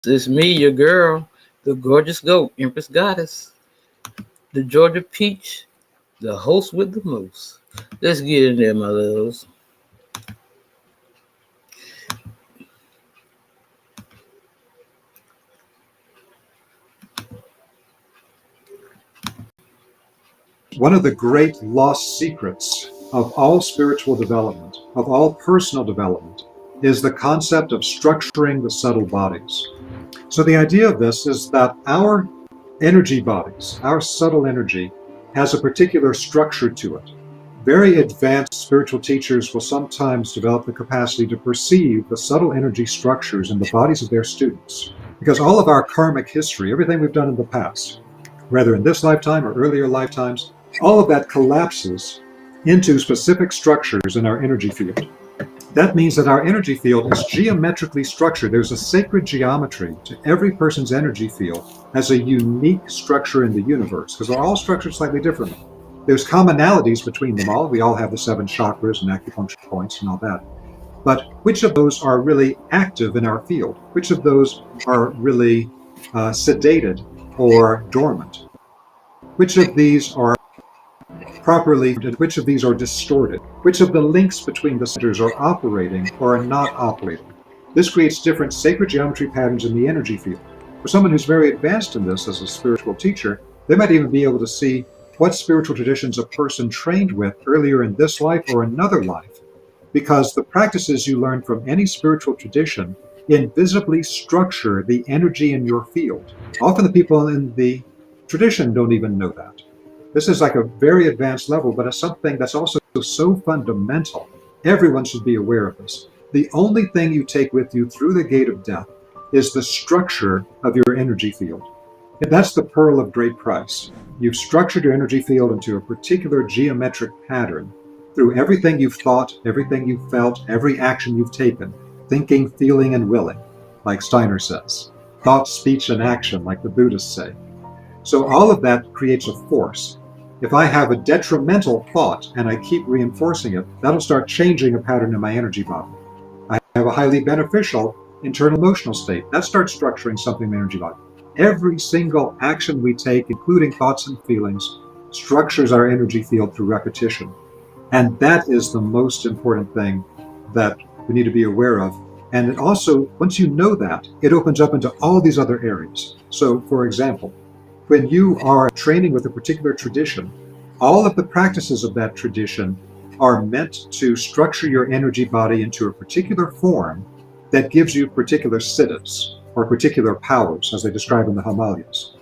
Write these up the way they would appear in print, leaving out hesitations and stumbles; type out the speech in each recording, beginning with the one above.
It's me, your girl, the gorgeous goat, Empress Goddess, the Georgia Peach, the host with the most. Let's get in there, my loves. One of the great lost secrets of all spiritual development, of all personal development, is the concept of structuring the subtle bodies. So the idea of this is that our energy bodies, our subtle energy, has a particular structure to it. Very advanced spiritual teachers will sometimes develop the capacity to perceive the subtle energy structures in the bodies of their students. Because all of our karmic history, everything we've done in the past, whether in this lifetime or earlier lifetimes, all of that collapses into specific structures in our energy field. That means that our energy field is geometrically structured. There's a sacred geometry to every person's energy field as a unique structure in the universe, because they're all structured slightly differently. There's commonalities between them all. We all have the 7 chakras and acupuncture points and all that. But which of those are really active in our field? Which of those are really sedated or dormant? Which of these are properly, which of these are distorted? Which of the links between the centers are operating or are not operating? This creates different sacred geometry patterns in the energy field. For someone who's very advanced in this as a spiritual teacher, they might even be able to see what spiritual traditions a person trained with earlier in this life or another life, because the practices you learn from any spiritual tradition invisibly structure the energy in your field. Often the people in the tradition don't even know that. This is like a very advanced level, but it's something that's also so fundamental. Everyone should be aware of this. The only thing you take with you through the gate of death is the structure of your energy field. And that's the pearl of great price. You've structured your energy field into a particular geometric pattern through everything you've thought, everything you've felt, every action you've taken, thinking, feeling, and willing, like Steiner says. Thought, speech, and action, like the Buddhists say. So all of that creates a force. If I have a detrimental thought and I keep reinforcing it, that'll start changing a pattern in my energy body. I have a highly beneficial internal emotional state. That starts structuring something in the energy body. Every single action we take, including thoughts and feelings, structures our energy field through repetition. And that is the most important thing that we need to be aware of. And it also, once you know that, it opens up into all these other areas. So, for example, when you are training with a particular tradition, all of the practices of that tradition are meant to structure your energy body into a particular form that gives you particular siddhas, or particular powers, as they describe in the Himalayas.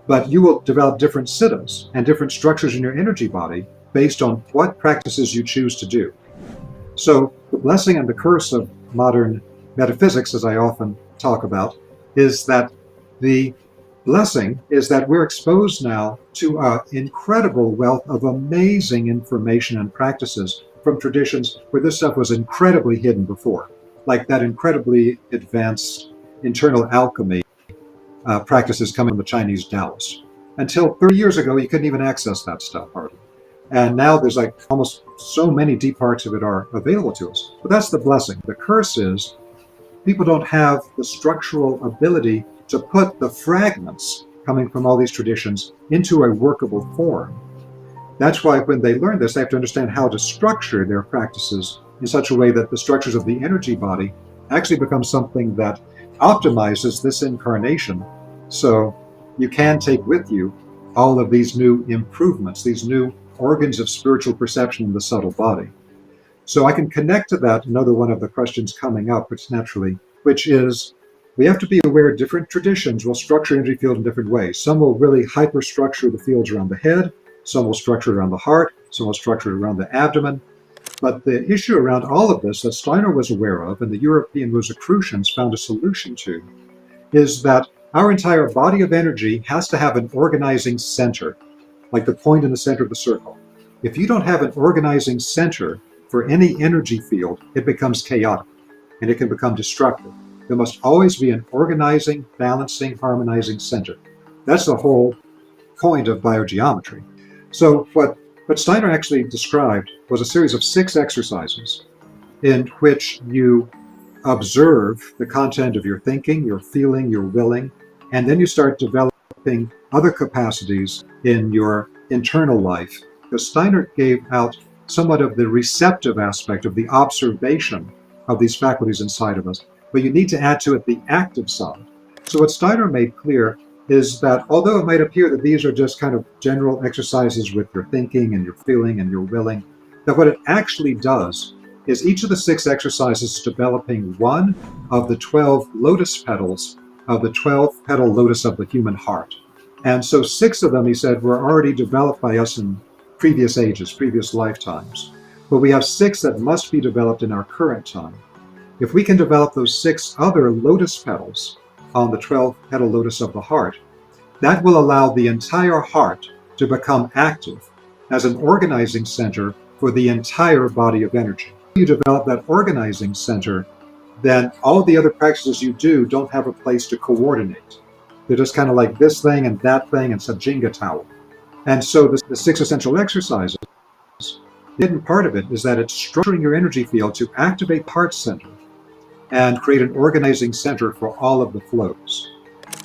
But you will develop different siddhas and different structures in your energy body based on what practices you choose to do. So the blessing and the curse of modern metaphysics, as I often talk about, is that the blessing is that we're exposed now to an incredible wealth of amazing information and practices from traditions where this stuff was incredibly hidden before, like that incredibly advanced internal alchemy practices coming from the Chinese Taoists. Until 30 years ago, you couldn't even access that stuff hardly. And now there's like almost so many deep parts of it are available to us. But that's the blessing. The curse is people don't have the structural ability to put the fragments coming from all these traditions into a workable form. That's why when they learn this, they have to understand how to structure their practices in such a way that the structures of the energy body actually become something that optimizes this incarnation, so you can take with you all of these new improvements, these new organs of spiritual perception in the subtle body. So I can connect to that another one of the questions coming up, which is we have to be aware different traditions will structure energy field in different ways. Some will really hyperstructure the fields around the head, some will structure it around the heart, some will structure it around the abdomen. But the issue around all of this that Steiner was aware of and the European Rosicrucians found a solution to is that our entire body of energy has to have an organizing center, like the point in the center of the circle. If you don't have an organizing center for any energy field, it becomes chaotic and it can become destructive. There must always be an organizing, balancing, harmonizing center. That's the whole point of biogeometry. So what Steiner actually described was a series of 6 exercises in which you observe the content of your thinking, your feeling, your willing, and then you start developing other capacities in your internal life. Because Steiner gave out somewhat of the receptive aspect of the observation of these faculties inside of us, but you need to add to it the active side. So what Steiner made clear is that although it might appear that these are just kind of general exercises with your thinking and your feeling and your willing, that what it actually does is each of the 6 exercises is developing one of the 12 lotus petals of the 12-petal lotus of the human heart. And so 6 of them, he said, were already developed by us in previous ages, previous lifetimes. But we have 6 that must be developed in our current time. If we can develop those 6 other lotus petals on the 12-petal lotus of the heart, that will allow the entire heart to become active as an organizing center for the entire body of energy. If you develop that organizing center, then all the other practices you do don't have a place to coordinate. They're just kind of like this thing and that thing and it's a Jenga tower. And so the 6 essential exercises, the hidden part of it is that it's structuring your energy field to activate heart center and create an organizing center for all of the flows.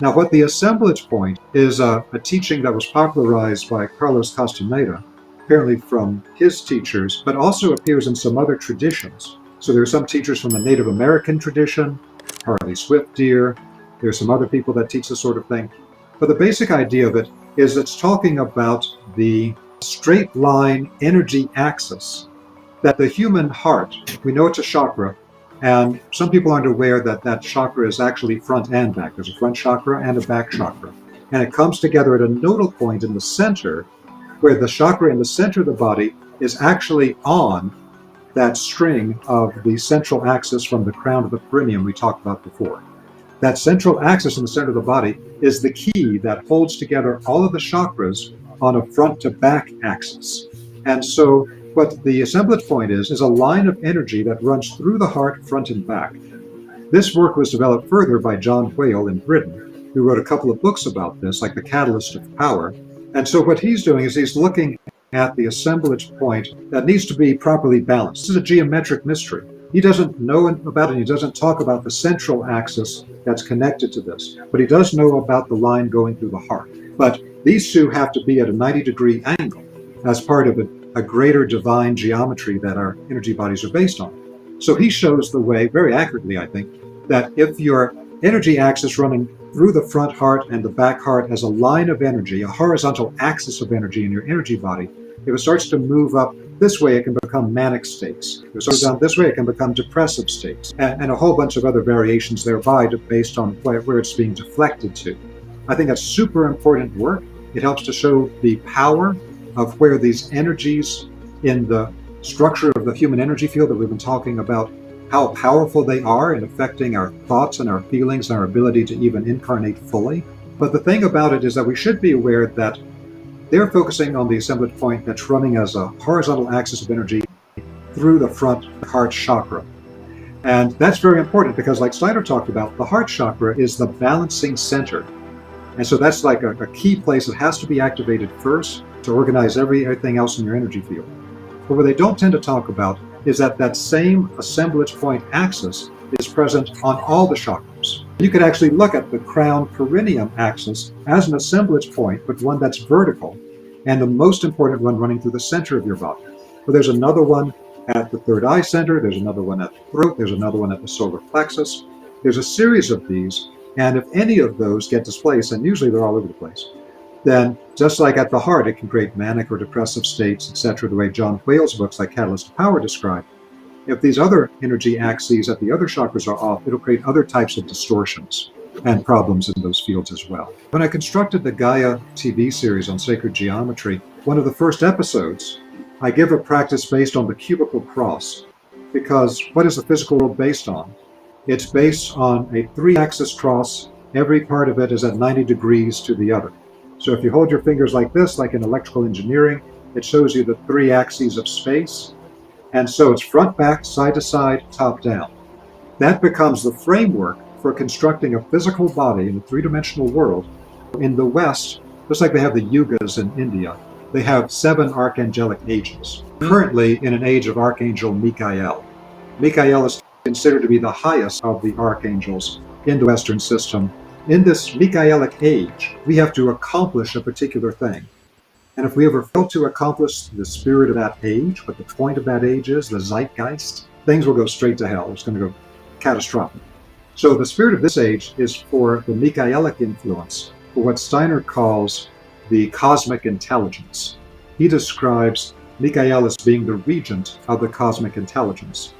Now, what the assemblage point is a teaching that was popularized by Carlos Castaneda, apparently from his teachers, but also appears in some other traditions. So there are some teachers from the Native American tradition, Harley Swift Deer. There are some other people that teach this sort of thing. But the basic idea of it is it's talking about the straight line energy axis that the human heart, we know it's a chakra, and some people aren't aware that that chakra is actually front and back. There's a front chakra and a back chakra. And it comes together at a nodal point in the center, where the chakra in the center of the body is actually on that string of the central axis from the crown to the perineum we talked about before. That central axis in the center of the body is the key that holds together all of the chakras on a front to back axis. And so what the assemblage point is a line of energy that runs through the heart, front and back. This work was developed further by John Whale in Britain, who wrote a couple of books about this, like The Catalyst of Power. And so what he's doing is he's looking at the assemblage point that needs to be properly balanced. This is a geometric mystery. He doesn't know about it. He doesn't talk about the central axis that's connected to this, but he does know about the line going through the heart. But these two have to be at a 90-degree angle as part of a greater divine geometry that our energy bodies are based on. So he shows the way, very accurately, I think, that if your energy axis running through the front heart and the back heart has a line of energy, a horizontal axis of energy in your energy body, if it starts to move up this way, it can become manic states. If it starts down this way, it can become depressive states, and a whole bunch of other variations thereby based on where it's being deflected to. I think that's super important work. It helps to show the power of where these energies in the structure of the human energy field that we've been talking about, how powerful they are in affecting our thoughts and our feelings and our ability to even incarnate fully. But the thing about it is that we should be aware that they're focusing on the assemblage point that's running as a horizontal axis of energy through the front heart chakra. And that's very important because, like Steiner talked about, the heart chakra is the balancing center. And so that's like a key place that has to be activated first to organize everything else in your energy field. But what they don't tend to talk about is that that same assemblage point axis is present on all the chakras. You could actually look at the crown perineum axis as an assemblage point, but one that's vertical, and the most important one running through the center of your body. But there's another one at the third eye center, there's another one at the throat, there's another one at the solar plexus. There's a series of these, and if any of those get displaced, and usually they're all over the place, then just like at the heart, it can create manic or depressive states, etc., the way John Whale's books like Catalyst of Power describe. If these other energy axes at the other chakras are off, it'll create other types of distortions and problems in those fields as well. When I constructed the Gaia TV series on sacred geometry, one of the first episodes, I give a practice based on the cubical cross, because what is the physical world based on? It's based on a 3-axis cross. Every part of it is at 90 degrees to the other. So if you hold your fingers like this, like in electrical engineering, it shows you the 3 axes of space. And so it's front, back, side to side, top down. That becomes the framework for constructing a physical body in a 3-dimensional world. In the West, just like they have the yugas in India, they have 7 archangelic ages. Currently in an age of Archangel Michael. Michael is considered to be the highest of the archangels in the Western system. In this Michaelic age, we have to accomplish a particular thing. And if we ever fail to accomplish the spirit of that age, what the point of that age is, the zeitgeist, things will go straight to hell. It's going to go catastrophic. So the spirit of this age is for the Michaelic influence, for what Steiner calls the cosmic intelligence. He describes Michael as being the regent of the cosmic intelligence.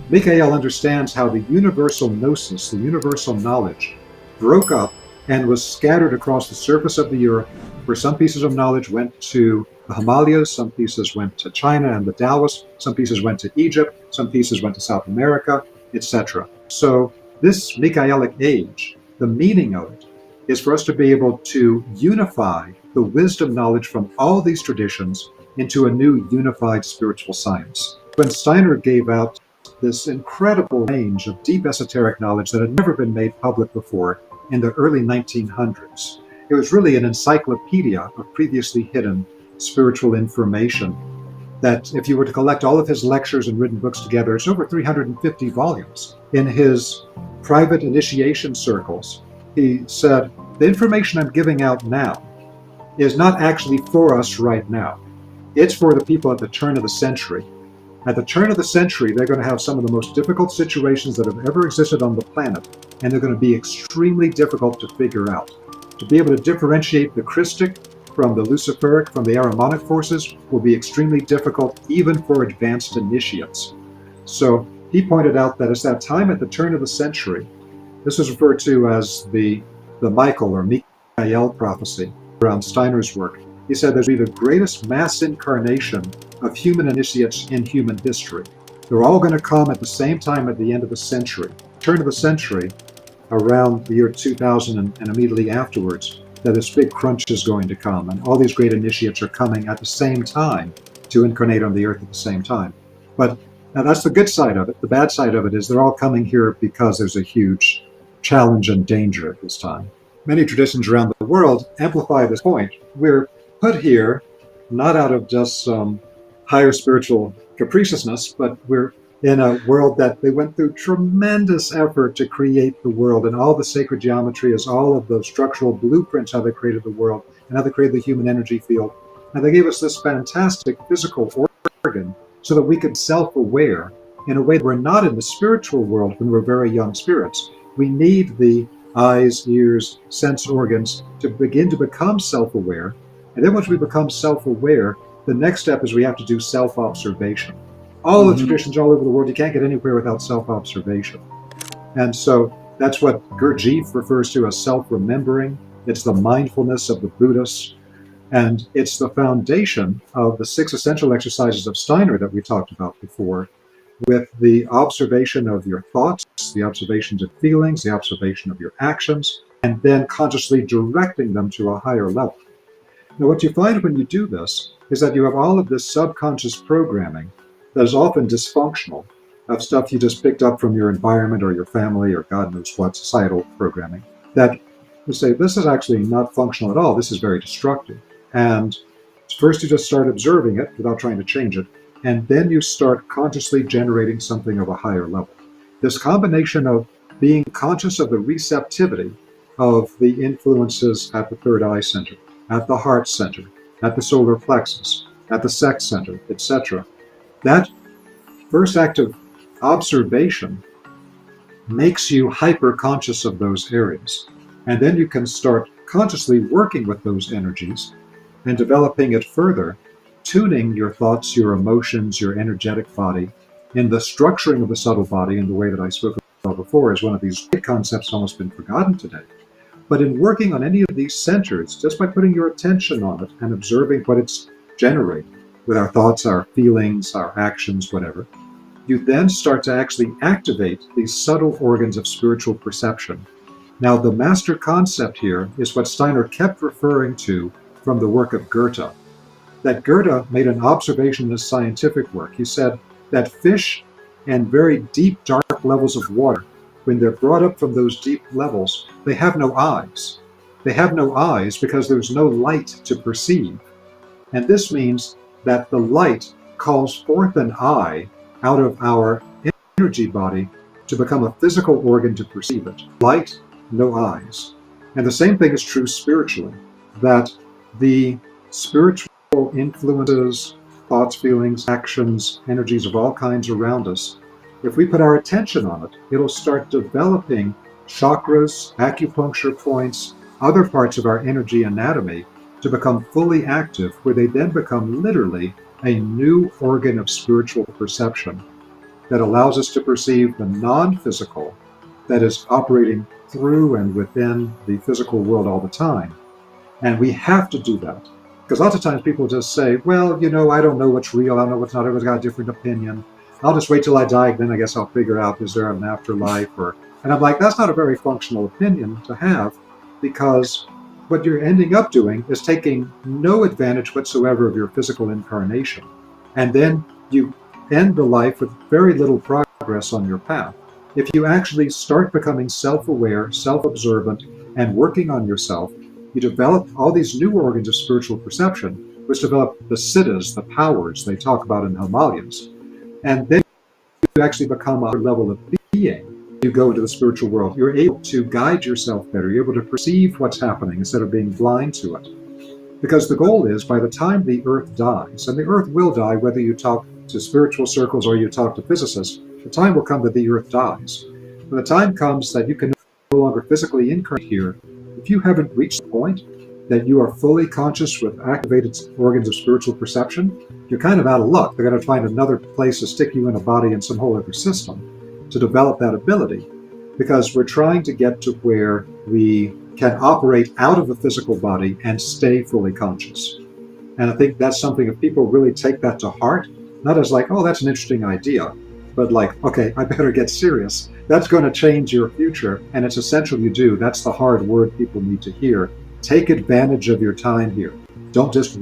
Michael understands how the universal gnosis, the universal knowledge, broke up and was scattered across the surface of the earth, where some pieces of knowledge went to the Himalayas, some pieces went to China and the Taoists, some pieces went to Egypt, some pieces went to South America, etc. So this Michaelic age, the meaning of it is for us to be able to unify the wisdom knowledge from all these traditions into a new unified spiritual science. When Steiner gave out this incredible range of deep esoteric knowledge that had never been made public before in the early 1900s, it was really an encyclopedia of previously hidden spiritual information that if you were to collect all of his lectures and written books together, it's over 350 volumes. In his private initiation circles, he said, the information I'm giving out now is not actually for us right now. It's for the people at the turn of the century. At the turn of the century, they're going to have some of the most difficult situations that have ever existed on the planet, and they're going to be extremely difficult to figure out. To be able to differentiate the Christic from the Luciferic, from the Ahrimanic forces, will be extremely difficult even for advanced initiates. So he pointed out that it's that time at the turn of the century. This is referred to as the Michael or Michael prophecy around Steiner's work. He said there's be the greatest mass incarnation of human initiates in human history. They're all going to come at the same time at the end of the century. Turn of the century, around the year 2000 and immediately afterwards, that this big crunch is going to come, and all these great initiates are coming at the same time to incarnate on the earth at the same time. But now that's the good side of it. The bad side of it is they're all coming here because there's a huge challenge and danger at this time. Many traditions around the world amplify this point. We're put here not out of just some higher spiritual capriciousness, but we're in a world that they went through tremendous effort to create the world, and all the sacred geometry is all of the structural blueprints how they created the world and how they created the human energy field. And they gave us this fantastic physical organ so that we could self-aware in a way that we're not in the spiritual world when we're very young spirits. We need the eyes, ears, sense organs to begin to become self-aware. And then once we become self-aware, the next step is we have to do self-observation. All the traditions all over the world, you can't get anywhere without self-observation. And so that's what Gurdjieff refers to as self-remembering. It's the mindfulness of the Buddhists. And it's the foundation of the 6 essential exercises of Steiner that we talked about before, with the observation of your thoughts, the observations of feelings, the observation of your actions, and then consciously directing them to a higher level. Now, what you find when you do this is that you have all of this subconscious programming that is often dysfunctional, of stuff you just picked up from your environment or your family or God knows what, societal programming, that you say, this is actually not functional at all, this is very destructive. And first you just start observing it without trying to change it, and then you start consciously generating something of a higher level. This combination of being conscious of the receptivity of the influences at the third eye center, at the heart center, at the solar plexus, at the sex center, etc. That first act of observation makes you hyper-conscious of those areas. And then you can start consciously working with those energies and developing it further, tuning your thoughts, your emotions, your energetic body, in the structuring of the subtle body in the way that I spoke about before is one of these great concepts almost been forgotten today. But in working on any of these centers, just by putting your attention on it and observing what it's generating, with our thoughts, our feelings, our actions, whatever, you then start to actually activate these subtle organs of spiritual perception. Now, the master concept here is what Steiner kept referring to from the work of Goethe. That Goethe made an observation in his scientific work. He said that fish in very deep, dark levels of water, when they're brought up from those deep levels, they have no eyes. They have no eyes because there's no light to perceive. And this means that the light calls forth an eye out of our energy body to become a physical organ to perceive it. Light, no eyes. And the same thing is true spiritually, that the spiritual influences, thoughts, feelings, actions, energies of all kinds around us, if we put our attention on it, it'll start developing chakras, acupuncture points, other parts of our energy anatomy to become fully active, where they then become literally a new organ of spiritual perception that allows us to perceive the non-physical that is operating through and within the physical world all the time. And we have to do that. Because lots of times people just say, well, I don't know what's real, I don't know what's not, everyone's got a different opinion. I'll just wait till I die, then I guess I'll figure out, is there an afterlife? And I'm like, that's not a very functional opinion to have, because what you're ending up doing is taking no advantage whatsoever of your physical incarnation. And then you end the life with very little progress on your path. If you actually start becoming self-aware, self-observant, and working on yourself, you develop all these new organs of spiritual perception, which develop the siddhas, the powers they talk about in Himalayas. And then you actually become a level of being. You go into the spiritual world. You're able to guide yourself better. You're able to perceive what's happening instead of being blind to it. Because the goal is, by the time the earth dies, and the earth will die whether you talk to spiritual circles or you talk to physicists, the time will come that the earth dies. When the time comes that you can no longer physically incarnate here, if you haven't reached the point that you are fully conscious with activated organs of spiritual perception, you're kind of out of luck. They're going to find another place to stick you in a body in some whole other system to develop that ability, because we're trying to get to where we can operate out of the physical body and stay fully conscious. And I think that's something, if people really take that to heart, not as like, oh, that's an interesting idea, but like, okay, I better get serious. That's going to change your future, and it's essential you do. That's the hard word people need to hear. Take advantage of your time here. Don't just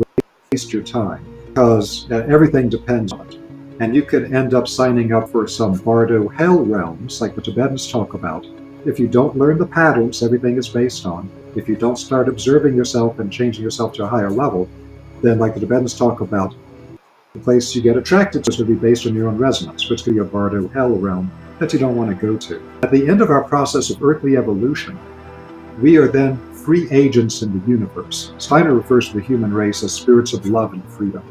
waste your time, because everything depends on it. And you could end up signing up for some bardo hell realms, like the Tibetans talk about. If you don't learn the patterns everything is based on, if you don't start observing yourself and changing yourself to a higher level, then like the Tibetans talk about, the place you get attracted to is going to be based on your own resonance, which could be a bardo hell realm that you don't want to go to. At the end of our process of earthly evolution, we are then free agents in the universe. Steiner refers to the human race as spirits of love and freedom.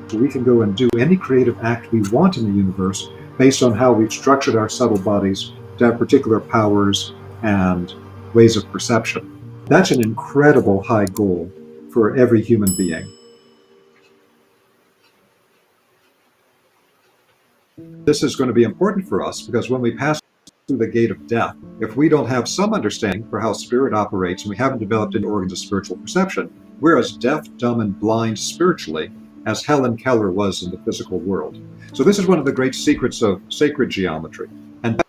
So we can go and do any creative act we want in the universe based on how we've structured our subtle bodies to have particular powers and ways of perception. That's an incredible high goal for every human being. This is going to be important for us because when we pass through the gate of death, if we don't have some understanding for how spirit operates and we haven't developed any organs of spiritual perception, we're as deaf, dumb, and blind spiritually as Helen Keller was in the physical world. So this is one of the great secrets of sacred geometry. And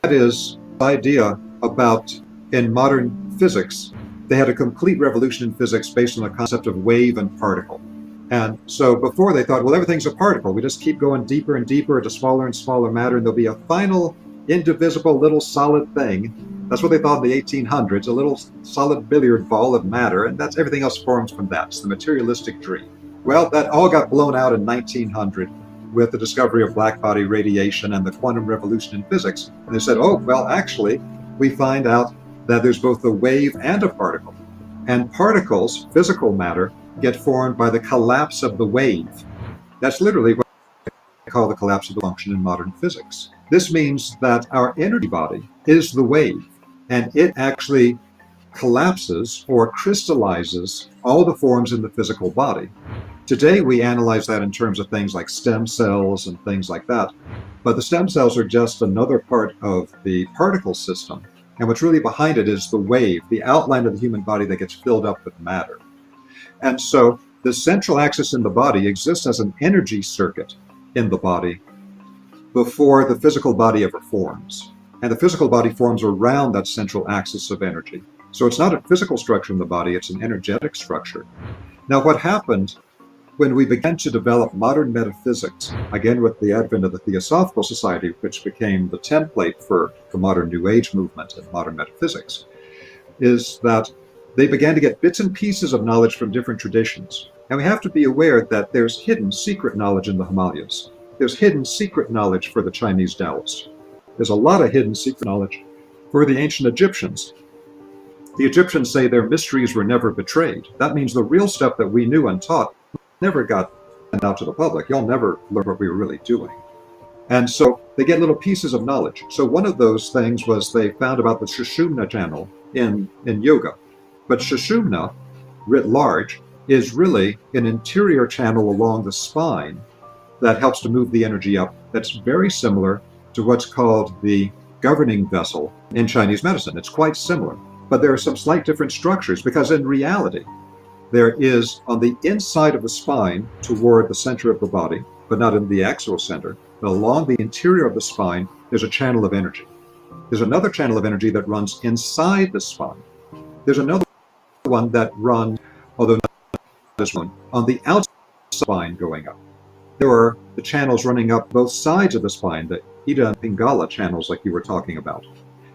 that is the idea about, in modern physics, they had a complete revolution in physics based on the concept of wave and particle. And so before they thought, well, everything's a particle. We just keep going deeper and deeper into smaller and smaller matter, and there'll be a final indivisible little solid thing. That's what they thought in the 1800s, a little solid billiard ball of matter, and that's everything else forms from that. It's the materialistic dream. Well, that all got blown out in 1900 with the discovery of black body radiation and the quantum revolution in physics. And they said, oh, well, actually, we find out that there's both a wave and a particle. And particles, physical matter, get formed by the collapse of the wave. That's literally what they call the collapse of the function in modern physics. This means that our energy body is the wave, and it actually collapses or crystallizes all the forms in the physical body. Today, we analyze that in terms of things like stem cells and things like that. But the stem cells are just another part of the particle system. And what's really behind it is the wave, the outline of the human body that gets filled up with matter. And so the central axis in the body exists as an energy circuit in the body before the physical body ever forms. And the physical body forms around that central axis of energy. So it's not a physical structure in the body, it's an energetic structure. Now, what happened when we began to develop modern metaphysics, again with the advent of the Theosophical Society, which became the template for the modern New Age movement and modern metaphysics, is that they began to get bits and pieces of knowledge from different traditions. And we have to be aware that there's hidden secret knowledge in the Himalayas. There's hidden secret knowledge for the Chinese Taoists. There's a lot of hidden secret knowledge. For the ancient Egyptians, the Egyptians say their mysteries were never betrayed. That means the real stuff that we knew and taught never got out to the public. Y'all never learned what we were really doing. And so they get little pieces of knowledge. So one of those things was they found about the Sushumna channel in yoga. But Sushumna, writ large, is really an interior channel along the spine that helps to move the energy up. That's very similar to what's called the governing vessel in Chinese medicine. It's quite similar, but there are some slight different structures because in reality, there is on the inside of the spine toward the center of the body, but not in the axial center, but along the interior of the spine, there's a channel of energy. There's another channel of energy that runs inside the spine. There's another one that runs, although not this one, on the outside of the spine going up. There are the channels running up both sides of the spine, the Ida and Pingala channels like you were talking about.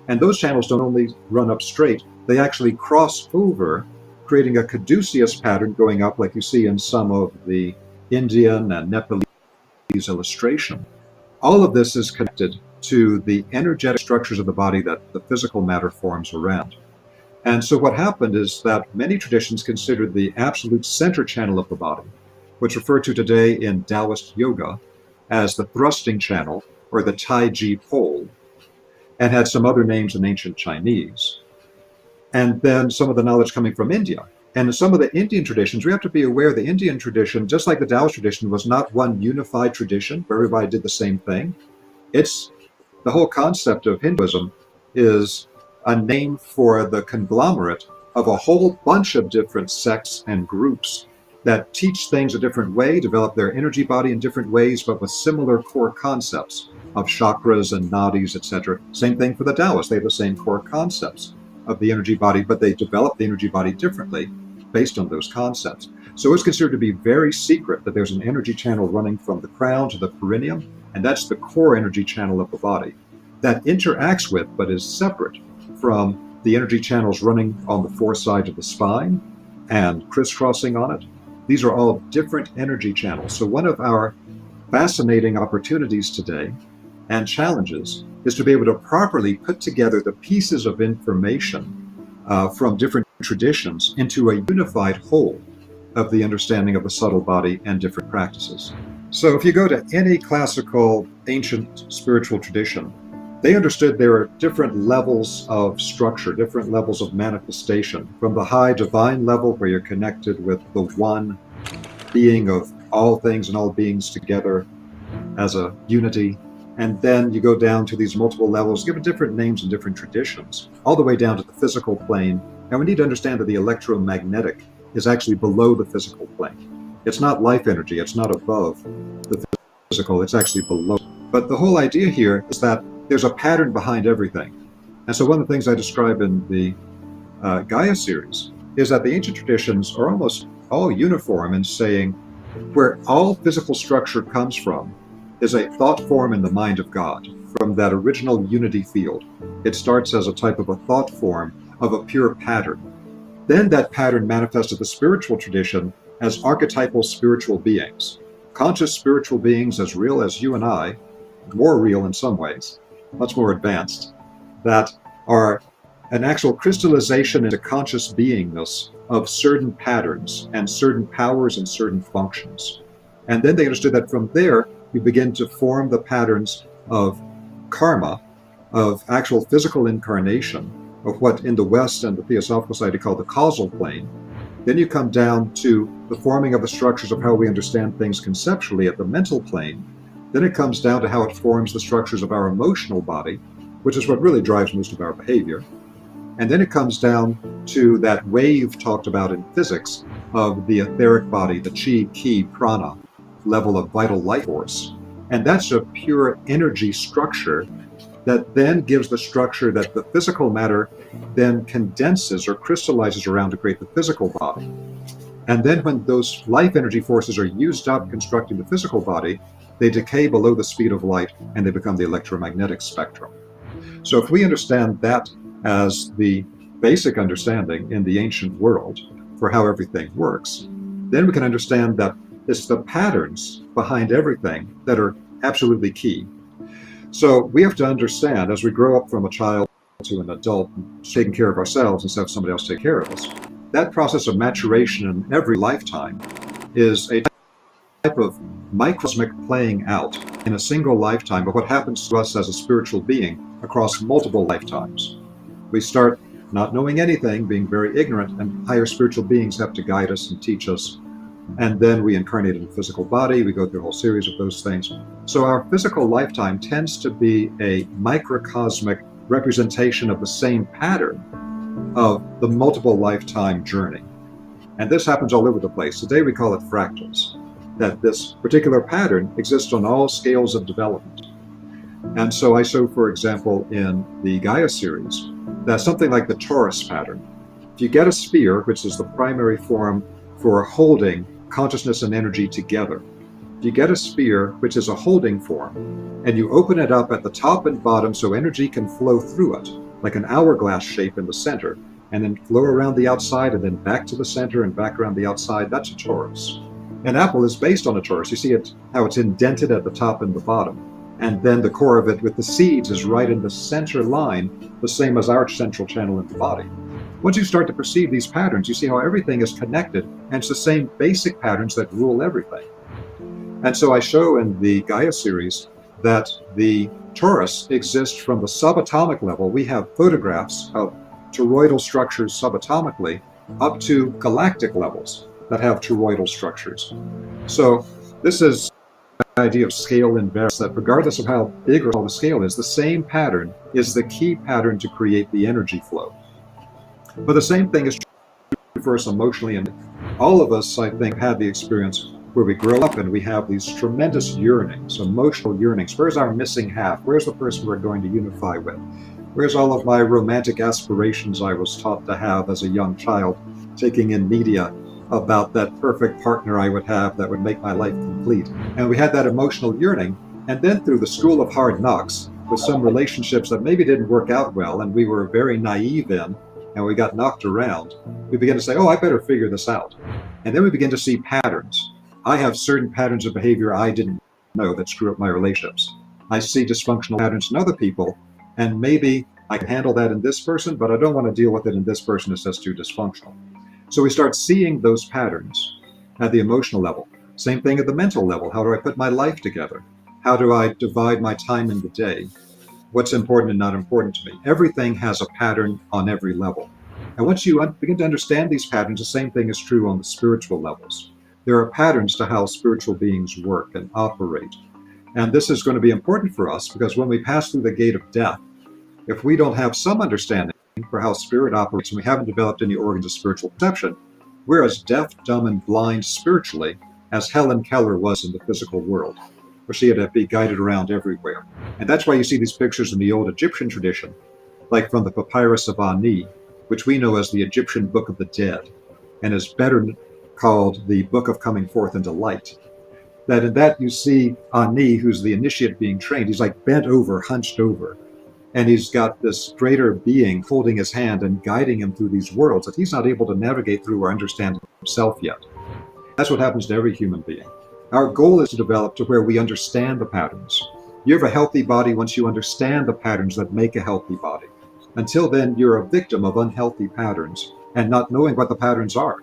And those channels don't only run up straight, they actually cross over, creating a caduceus pattern going up like you see in some of the Indian and Nepalese illustration. All of this is connected to the energetic structures of the body that the physical matter forms around. And so what happened is that many traditions considered the absolute center channel of the body, which referred to today in Taoist yoga as the thrusting channel or the Tai Chi pole, and had some other names in ancient Chinese. And then some of the knowledge coming from India. And in some of the Indian traditions, we have to be aware the Indian tradition, just like the Taoist tradition, was not one unified tradition where everybody did the same thing. It's the whole concept of Hinduism is a name for the conglomerate of a whole bunch of different sects and groups that teach things a different way, develop their energy body in different ways, but with similar core concepts of chakras and nadis, etc. Same thing for the Taoists. They have the same core concepts of the energy body, but they develop the energy body differently based on those concepts. So it's considered to be very secret that there's an energy channel running from the crown to the perineum, and that's the core energy channel of the body that interacts with, but is separate from the energy channels running on the four sides of the spine and crisscrossing on it. These are all different energy channels. So one of our fascinating opportunities today and challenges is to be able to properly put together the pieces of information from different traditions into a unified whole of the understanding of the subtle body and different practices. So if you go to any classical ancient spiritual tradition, they understood there are different levels of structure, different levels of manifestation, from the high divine level where you're connected with the one being of all things and all beings together as a unity. And then you go down to these multiple levels, given different names and different traditions, all the way down to the physical plane. And we need to understand that the electromagnetic is actually below the physical plane. It's not life energy, it's not above the physical, it's actually below. But the whole idea here is that there's a pattern behind everything. And so one of the things I describe in the Gaia series is that the ancient traditions are almost all uniform in saying where all physical structure comes from is a thought form in the mind of God, from that original unity field. It starts as a type of a thought form of a pure pattern. Then that pattern manifests in the spiritual tradition as archetypal spiritual beings, conscious spiritual beings as real as you and I, more real in some ways, much more advanced, that are an actual crystallization into conscious beingness of certain patterns and certain powers and certain functions. And then they understood that from there, you begin to form the patterns of karma, of actual physical incarnation, of what in the West and the Theosophical Society call the causal plane. Then you come down to the forming of the structures of how we understand things conceptually at the mental plane. Then it comes down to how it forms the structures of our emotional body, which is what really drives most of our behavior. And then it comes down to that wave talked about in physics of the etheric body, the chi, ki, prana level of vital life force. And that's a pure energy structure that then gives the structure that the physical matter then condenses or crystallizes around to create the physical body. And then when those life energy forces are used up constructing the physical body, they decay below the speed of light and they become the electromagnetic spectrum. So if we understand that as the basic understanding in the ancient world for how everything works, then we can understand that it's the patterns behind everything that are absolutely key. So we have to understand, as we grow up from a child to an adult, taking care of ourselves instead of somebody else taking care of us, that process of maturation in every lifetime is a type of microcosmic playing out in a single lifetime of what happens to us as a spiritual being across multiple lifetimes. We start not knowing anything, being very ignorant, and higher spiritual beings have to guide us and teach us. And then we incarnate in a physical body. We go through a whole series of those things. So our physical lifetime tends to be a microcosmic representation of the same pattern of the multiple lifetime journey. And this happens all over the place. Today we call it fractals, that this particular pattern exists on all scales of development. And so I show, for example, in the Gaia series, that something like the torus pattern. If you get a sphere, which is the primary form for holding consciousness and energy together, if you get a sphere, which is a holding form, and you open it up at the top and bottom so energy can flow through it, like an hourglass shape in the center, and then flow around the outside and then back to the center and back around the outside, that's a torus. An apple is based on a torus. You see it, how it's indented at the top and the bottom. And then the core of it with the seeds is right in the center line, the same as our central channel in the body. Once you start to perceive these patterns, you see how everything is connected, and it's the same basic patterns that rule everything. And so I show in the Gaia series that the torus exists from the subatomic level. We have photographs of toroidal structures subatomically up to galactic levels that have toroidal structures. So this is the idea of scale invariance, that regardless of how big or small the scale is, the same pattern is the key pattern to create the energy flow. But the same thing is true for us emotionally, and all of us, I think, had the experience where we grow up and we have these tremendous yearnings, emotional yearnings. Where's our missing half? Where's the person we're going to unify with? Where's all of my romantic aspirations I was taught to have as a young child, taking in media about that perfect partner I would have that would make my life complete? And we had that emotional yearning, and then through the school of hard knocks, with some relationships that maybe didn't work out well and we were very naive in, and we got knocked around, we began to say, oh, I better figure this out. And then we begin to see patterns. I have certain patterns of behavior I didn't know that screw up my relationships. I see dysfunctional patterns in other people, and maybe I can handle that in this person, but I don't want to deal with it in this person. It's just too dysfunctional. So we start seeing those patterns at the emotional level. Same thing at the mental level. How do I put my life together? How do I divide my time in the day? What's important and not important to me? Everything has a pattern on every level. And once you begin to understand these patterns, the same thing is true on the spiritual levels. There are patterns to how spiritual beings work and operate. And this is going to be important for us because when we pass through the gate of death, if we don't have some understanding for how spirit operates and we haven't developed any organs of spiritual perception, we're as deaf, dumb, and blind spiritually as Helen Keller was in the physical world, where she had to be guided around everywhere. And that's why you see these pictures in the old Egyptian tradition, like from the Papyrus of Ani, which we know as the Egyptian Book of the Dead, and is better called the Book of Coming Forth into Light. That in that you see Ani, who's the initiate being trained, he's like bent over, hunched over, and he's got this greater being holding his hand and guiding him through these worlds that he's not able to navigate through or understand himself yet. That's what happens to every human being. Our goal is to develop to where we understand the patterns. You have a healthy body once you understand the patterns that make a healthy body. Until then, you're a victim of unhealthy patterns and not knowing what the patterns are.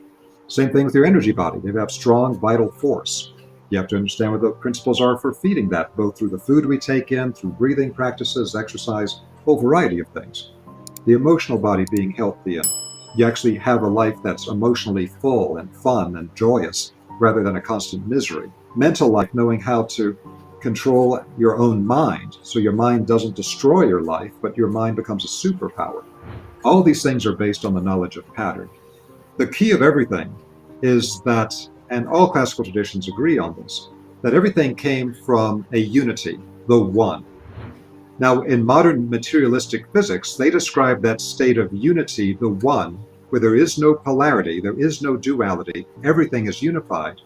Same thing with your energy body. They have strong, vital force. You have to understand what the principles are for feeding that, both through the food we take in, through breathing practices, exercise, a whole variety of things. The emotional body being healthy, and you actually have a life that's emotionally full and fun and joyous, rather than a constant misery. Mental life, knowing how to control your own mind, so your mind doesn't destroy your life, but your mind becomes a superpower. All these things are based on the knowledge of pattern. The key of everything is that, and all classical traditions agree on this, that everything came from a unity, the one. Now, in modern materialistic physics, they describe that state of unity, the one, where there is no polarity, there is no duality, everything is unified.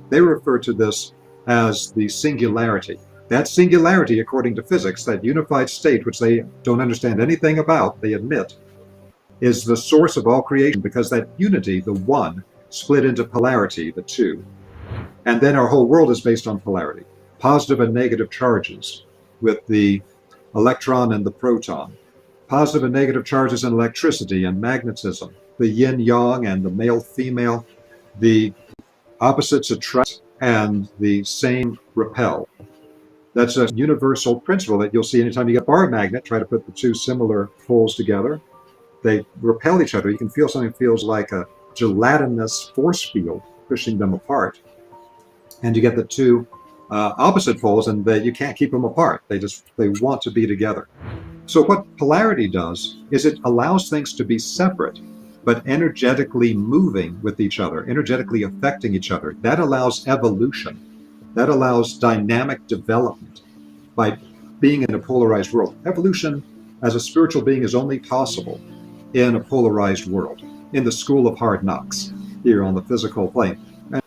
They refer to this as the singularity. That singularity, according to physics, that unified state, which they don't understand anything about, they admit, is the source of all creation, because that unity, the one, split into polarity, the two. And then our whole world is based on polarity, positive and negative charges, with the electron and the proton, positive and negative charges in electricity and magnetism, the yin-yang and the male-female, the opposites attract and the same repel. That's a universal principle that you'll see anytime you get a bar magnet, try to put the two similar poles together. They repel each other. You can feel something feels like a gelatinous force field pushing them apart. And you get the two opposite poles, and you can't keep them apart. They want to be together. So what polarity does is it allows things to be separate, but energetically moving with each other, energetically affecting each other. That allows evolution. That allows dynamic development by being in a polarized world. Evolution as a spiritual being is only possible in a polarized world, in the school of hard knocks, here on the physical plane. And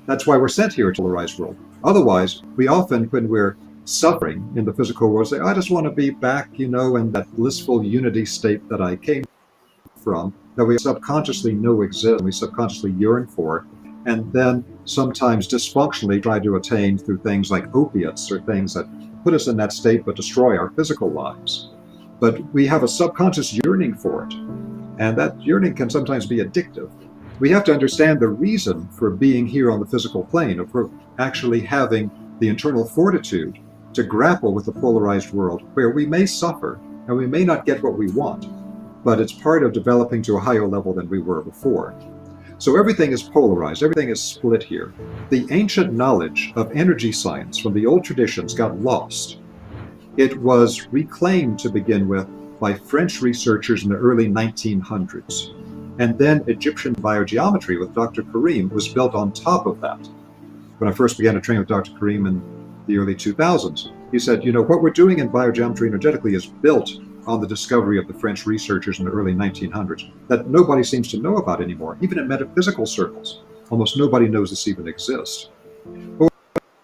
that's why we're sent here to a polarized world. Otherwise, we often, when we're suffering in the physical world, say, I just want to be back, in that blissful unity state that I came from, that we subconsciously know exists, we subconsciously yearn for, and then sometimes dysfunctionally try to attain through things like opiates or things that put us in that state but destroy our physical lives. But we have a subconscious yearning for it, and that yearning can sometimes be addictive. We have to understand the reason for being here on the physical plane, or for actually having the internal fortitude to grapple with the polarized world, where we may suffer and we may not get what we want, but it's part of developing to a higher level than we were before. So everything is polarized, everything is split here. The ancient knowledge of energy science from the old traditions got lost. It was reclaimed to begin with by French researchers in the early 1900s. And then Egyptian biogeometry with Dr. Karim was built on top of that. When I first began to train with Dr. Karim in the early 2000s, he said, what we're doing in biogeometry energetically is built on the discovery of the French researchers in the early 1900s that nobody seems to know about anymore, even in metaphysical circles. Almost nobody knows this even exists. But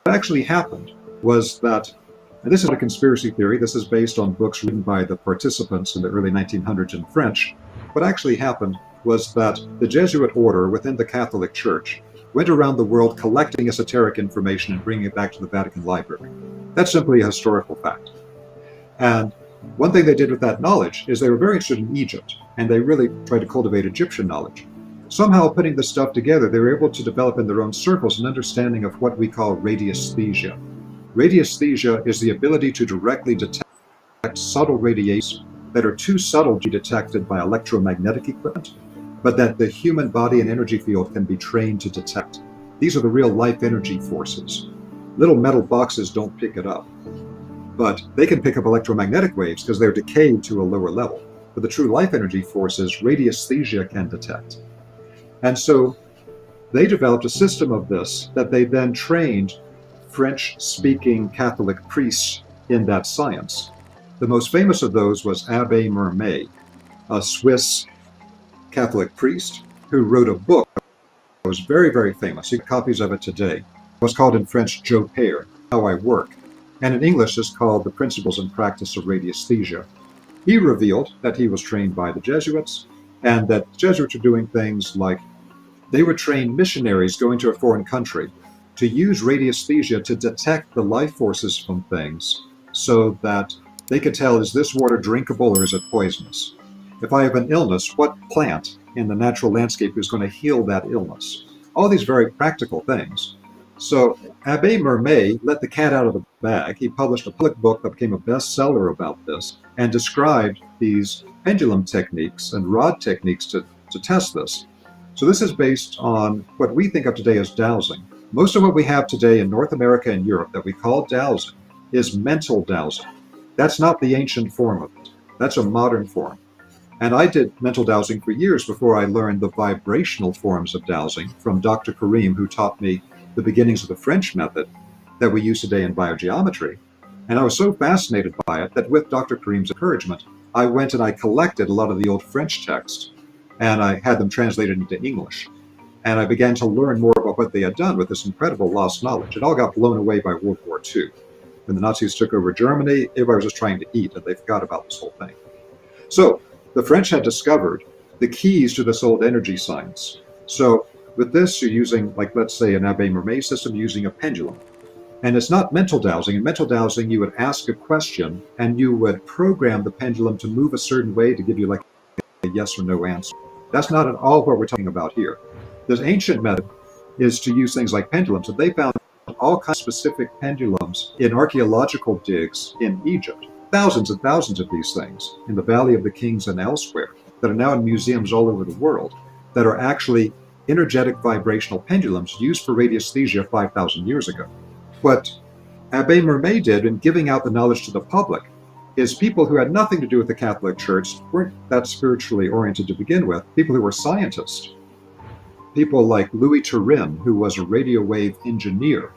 what actually happened was that, and this is not a conspiracy theory, this is based on books written by the participants in the early 1900s in French. What actually happened was that the Jesuit order within the Catholic Church went around the world collecting esoteric information and bringing it back to the Vatican Library. That's simply a historical fact. And one thing they did with that knowledge is they were very interested in Egypt, and they really tried to cultivate Egyptian knowledge. Somehow, putting this stuff together, they were able to develop in their own circles an understanding of what we call radiesthesia. Radiesthesia is the ability to directly detect subtle radiations that are too subtle to be detected by electromagnetic equipment, but that the human body and energy field can be trained to detect. These are the real life energy forces. Little metal boxes don't pick it up, but they can pick up electromagnetic waves because they're decayed to a lower level. But the true life energy forces, radiesthesia can detect. And so they developed a system of this that they then trained French-speaking Catholic priests in that science. The most famous of those was Abbé Mermet, a Swiss Catholic priest who wrote a book that was very, very famous. You get copies of it today. It was called in French, Je Père, How I Work. And in English, it's called The Principles and Practice of Radiesthesia. He revealed that he was trained by the Jesuits, and that the Jesuits were doing things like they would train missionaries going to a foreign country to use radiesthesia to detect the life forces from things so that they could tell, is this water drinkable or is it poisonous? If I have an illness, what plant in the natural landscape is going to heal that illness? All these very practical things. So Abbé Mermet let the cat out of the bag. He published a public book that became a bestseller about this and described these pendulum techniques and rod techniques to test this. So this is based on what we think of today as dowsing. Most of what we have today in North America and Europe that we call dowsing is mental dowsing. That's not the ancient form of it. That's a modern form. And I did mental dowsing for years before I learned the vibrational forms of dowsing from Dr. Karim, who taught me the beginnings of the French method that we use today in biogeometry. And I was so fascinated by it that with Dr. Karim's encouragement, I went and I collected a lot of the old French texts, and I had them translated into English. And I began to learn more about what they had done with this incredible lost knowledge. It all got blown away by World War II. When the Nazis took over Germany, everybody was just trying to eat, and they forgot about this whole thing. So the French had discovered the keys to this old energy science. So with this, you're using, like, let's say, an Abbé Mermet system using a pendulum. And it's not mental dowsing. In mental dowsing, you would ask a question and you would program the pendulum to move a certain way to give you like a yes or no answer. That's not at all what we're talking about here. This ancient method is to use things like pendulums, and they found all kinds of specific pendulums in archaeological digs in Egypt. Thousands and thousands of these things in the Valley of the Kings and elsewhere that are now in museums all over the world that are actually energetic vibrational pendulums used for radiesthesia 5,000 years ago. What Abbé Mermet did in giving out the knowledge to the public is people who had nothing to do with the Catholic Church, weren't that spiritually oriented to begin with, people who were scientists, people like Louis Turin, who was a radio wave engineer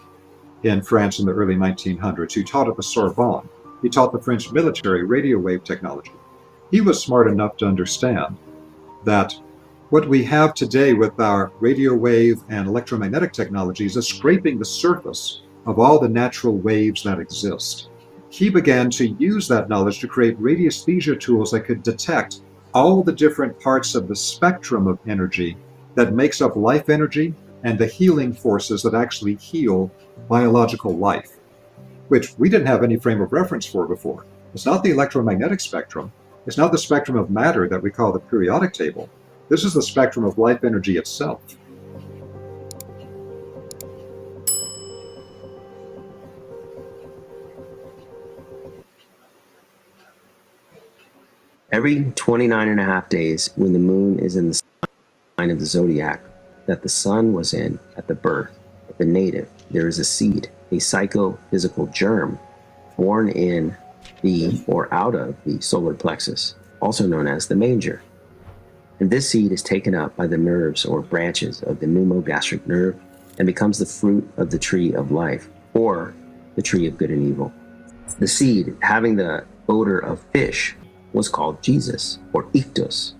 in France in the early 1900s, who taught at the Sorbonne. He taught the French military radio wave technology. He was smart enough to understand that what we have today with our radio wave and electromagnetic technologies is scraping the surface of all the natural waves that exist. He began to use that knowledge to create radiesthesia tools that could detect all the different parts of the spectrum of energy that makes up life energy and the healing forces that actually heal biological life, which we didn't have any frame of reference for before. It's not the electromagnetic spectrum. It's not the spectrum of matter that we call the periodic table. This is the spectrum of life energy itself. Every 29 and a half days, when the moon is in the sign of the zodiac that the sun was in at the birth of the native, there is a seed, a psychophysical germ, born in the or out of the solar plexus, also known as the manger. And this seed is taken up by the nerves or branches of the pneumogastric nerve and becomes the fruit of the tree of life, or the tree of good and evil. The seed, having the odor of fish, was called Jesus, or Iktos,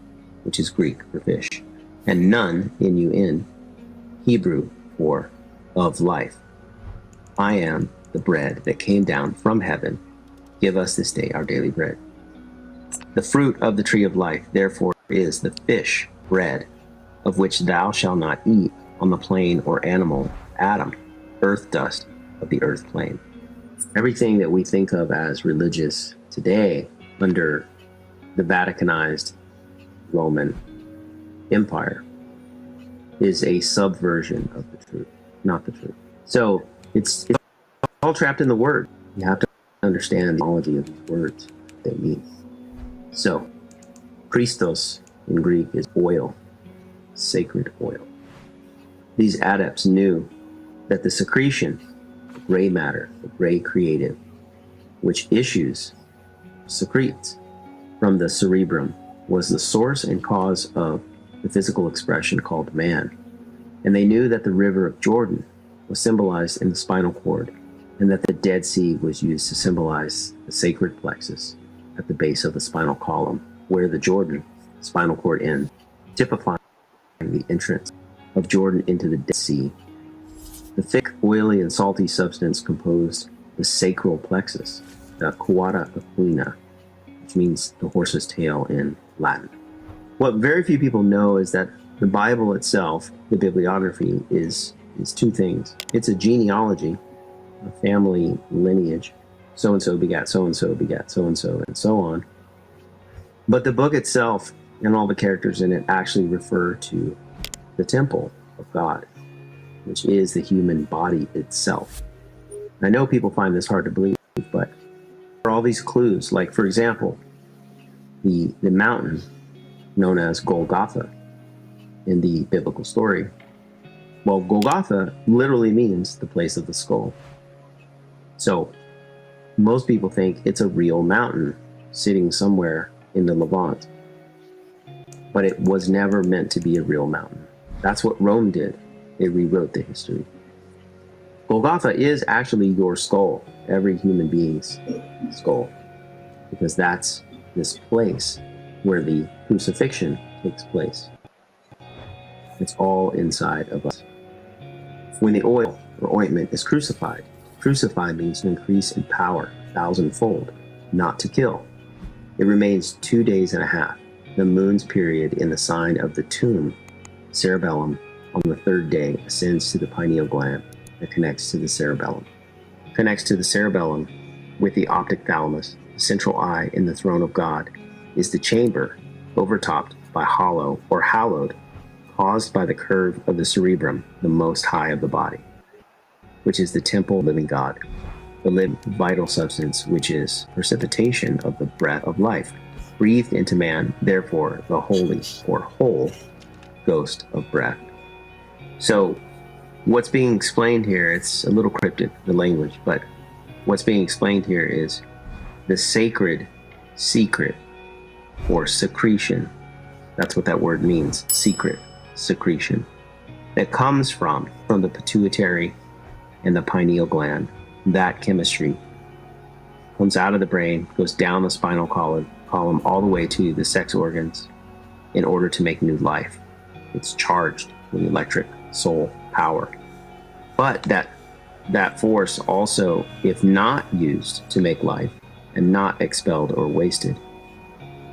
which is Greek for fish, and Nun, N-U-N, Hebrew for of life. I am the bread that came down from heaven. Give us this day our daily bread. The fruit of the tree of life, therefore, is the fish bread, of which thou shalt not eat on the plain or animal, Adam, earth dust of the earth plane. Everything that we think of as religious today under the Vaticanized Roman Empire is a subversion of the truth, not the truth. So it's all trapped in the word. You have to understand the etymology of these words, what they mean. So, Christos in Greek is oil, sacred oil. These adepts knew that the secretion of gray matter, the gray creative, which secretes from the cerebrum, was the source and cause of the physical expression called man. And they knew that the river of Jordan was symbolized in the spinal cord, and that the Dead Sea was used to symbolize the sacred plexus at the base of the spinal column, where the Jordan spinal cord ends, typifying the entrance of Jordan into the Dead Sea. The thick, oily, and salty substance composed the sacral plexus, the quota equina, which means the horse's tail in Latin. What very few people know is that the Bible itself, the bibliography, is two things. It's a genealogy, a family lineage. So-and-so begat so-and-so begat so-and-so, and so on. But the book itself and all the characters in it actually refer to the temple of God, which is the human body itself. I know people find this hard to believe, but there are all these clues. Like, for example, the mountain known as Golgotha in the biblical story. Well, Golgotha literally means the place of the skull. So most people think it's a real mountain sitting somewhere in the Levant, but it was never meant to be a real mountain. That's what Rome did. It rewrote the history. Golgotha is actually your skull, every human being's skull, because that's this place where the crucifixion takes place. It's all inside of us. When the oil or ointment is crucified means to increase in power 1,000-fold, not to kill. It remains 2 days and a half, the moon's period in the sign of the tomb, cerebellum. On the third day, ascends to the pineal gland that connects to the cerebellum. connects to the cerebellum with the optic thalamus, the central eye in the throne of God, is the chamber overtopped by hollow or hallowed, caused by the curve of the cerebrum, the most high of the body, which is the temple of living God, the living vital substance, which is precipitation of the breath of life, breathed into man, therefore the holy or whole ghost of breath. So what's being explained here, it's a little cryptic, the language, but what's being explained here is the sacred secret or secretion. That's what that word means, secret, secretion, that comes from the pituitary and the pineal gland. That chemistry comes out of the brain, goes down the spinal column all the way to the sex organs in order to make new life. It's charged with electric soul power. But that force also, if not used to make life and not expelled or wasted,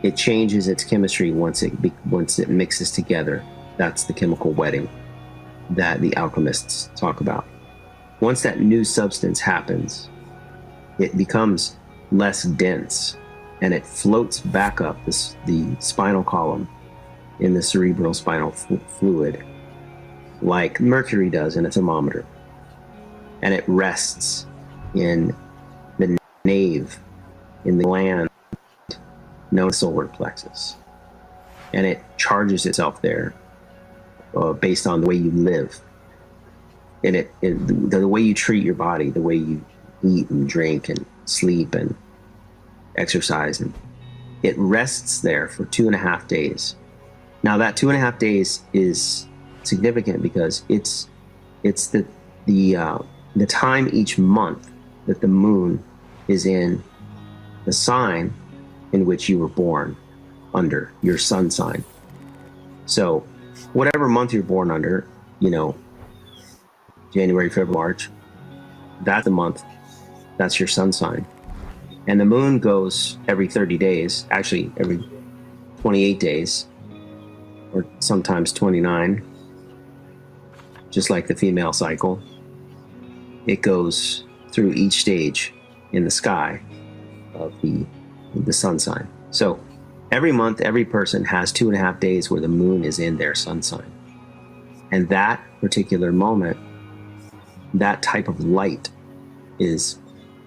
it changes its chemistry once it mixes together. That's the chemical wedding that the alchemists talk about. Once that new substance happens, it becomes less dense and it floats back up the spinal column in the cerebral spinal fluid like mercury does in a thermometer. And it rests in the nave, in the gland known as solar plexus. And it charges itself there based on the way you live. And the way you treat your body, the way you eat and drink and sleep and exercise, and it rests there for 2.5 days. Now that 2.5 days is significant because it's the time each month that the moon is in the sign in which you were born under, your sun sign. So whatever month you're born under, January, February, March, that's the month, that's your sun sign. And the moon goes every 30 days, actually every 28 days, or sometimes 29, just like the female cycle. It goes through each stage in the sky of the sun sign. So every month, every person has 2.5 days where the moon is in their sun sign. And that particular moment, that type of light is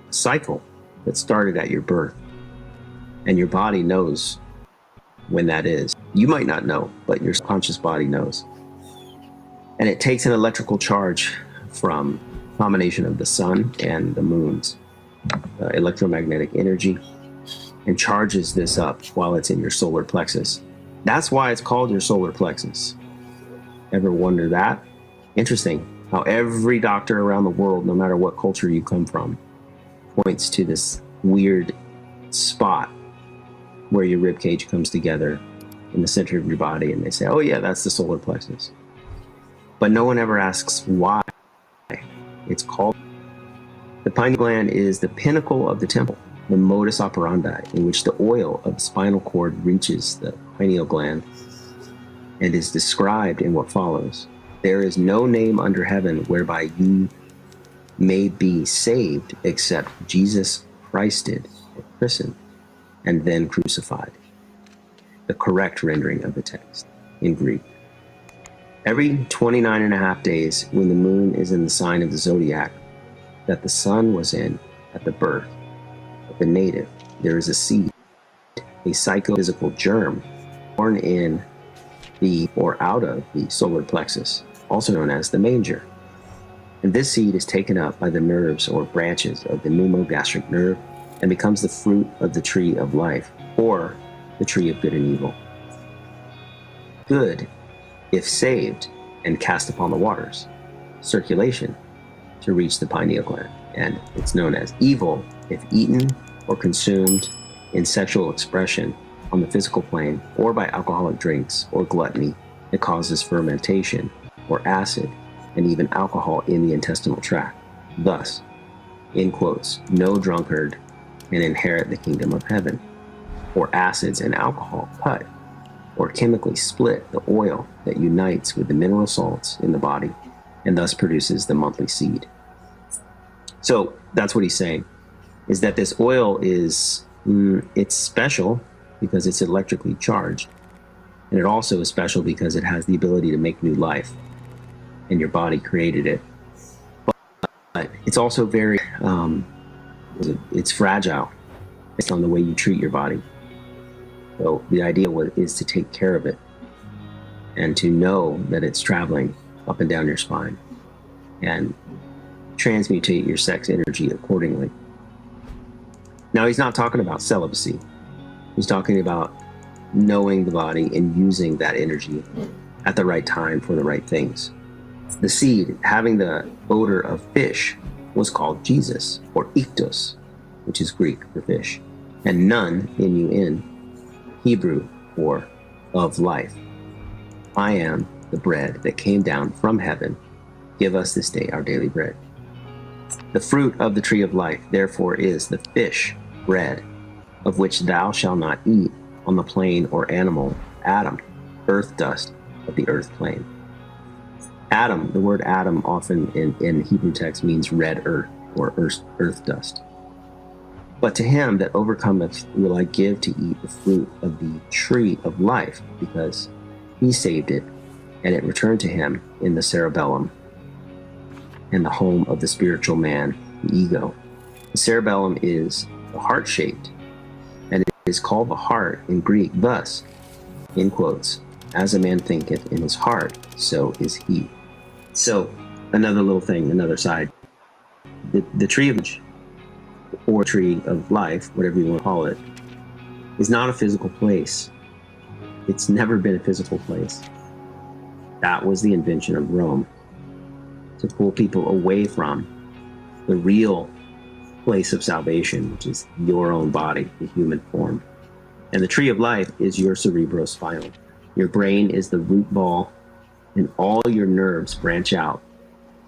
a cycle that started at your birth. And your body knows when that is. You might not know, but your conscious body knows. And it takes an electrical charge from a combination of the sun and the moon's electromagnetic energy and charges this up while it's in your solar plexus. That's why it's called your solar plexus. Ever wonder that? Interesting how every doctor around the world, no matter what culture you come from, points to this weird spot where your rib cage comes together in the center of your body, and they say, oh yeah, that's the solar plexus. But no one ever asks why it's called. The pineal gland is the pinnacle of the temple, the modus operandi in which the oil of the spinal cord reaches the pineal gland and is described in what follows. There is no name under heaven whereby you may be saved except Jesus Christed, or christened, and then crucified. The correct rendering of the text in Greek. Every 29.5 days, when the moon is in the sign of the zodiac that the sun was in at the birth of the native, there is a seed, a psychophysical germ, born in the or out of the solar plexus, also known as the manger. And this seed is taken up by the nerves or branches of the pneumogastric nerve and becomes the fruit of the tree of life, or the tree of good and evil. Good, if saved and cast upon the waters, circulation to reach the pineal gland, and it's known as evil if eaten or consumed in sexual expression on the physical plane, or by alcoholic drinks or gluttony that causes fermentation or acid and even alcohol in the intestinal tract. Thus, in quotes, no drunkard can inherit the kingdom of heaven. Or acids and alcohol cut or chemically split the oil that unites with the mineral salts in the body and thus produces the monthly seed. So that's what he's saying, is that this oil is, it's special because it's electrically charged. And it also is special because it has the ability to make new life, and your body created it. But it's also very, it's fragile based on the way you treat your body. So the idea is to take care of it and to know that it's traveling up and down your spine and transmutate your sex energy accordingly. Now, he's not talking about celibacy. He's talking about knowing the body and using that energy at the right time for the right things. The seed, having the odor of fish, was called Jesus, or iktos, which is Greek for fish, and nun, N-U-N, Hebrew for of life. I am the bread that came down from heaven. Give us this day our daily bread. The fruit of the tree of life, therefore, is the fish bread, of which thou shalt not eat on the plain or animal, Adam, earth dust of the earth plane. Adam, the word Adam often in Hebrew text means red earth or earth dust. But to him that overcometh will I give to eat the fruit of the tree of life, because he saved it, and it returned to him in the cerebellum, and the home of the spiritual man, the ego. The cerebellum is heart-shaped, and it is called the heart in Greek, thus, in quotes, as a man thinketh in his heart, so is he. So, another little thing, another side. The tree of or tree of life, whatever you want to call it, is not a physical place. It's never been a physical place. That was the invention of Rome, to pull people away from the real place of salvation, which is your own body, the human form. And the tree of life is your cerebrospinal. Your brain is the root ball, and all your nerves branch out,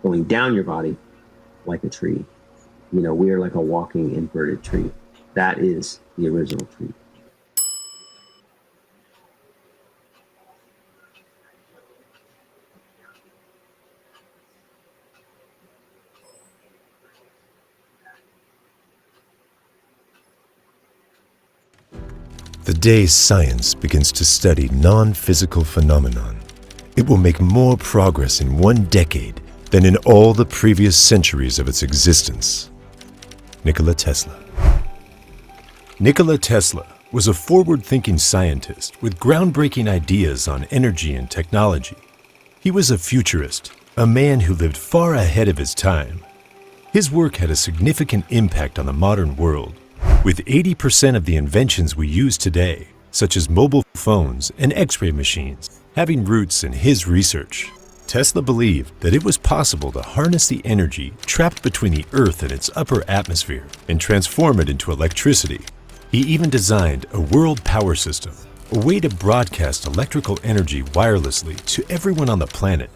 going down your body like a tree. You know, we are like a walking inverted tree. That is the original tree. The day science begins to study non-physical phenomenon, it will make more progress in 1 decade than in all the previous centuries of its existence. Nikola Tesla. Nikola Tesla was a forward-thinking scientist with groundbreaking ideas on energy and technology. He was a futurist, a man who lived far ahead of his time. His work had a significant impact on the modern world, with 80% of the inventions we use today, such as mobile phones and X-ray machines, having roots in his research. Tesla believed that it was possible to harness the energy trapped between the Earth and its upper atmosphere and transform it into electricity. He even designed a world power system, a way to broadcast electrical energy wirelessly to everyone on the planet.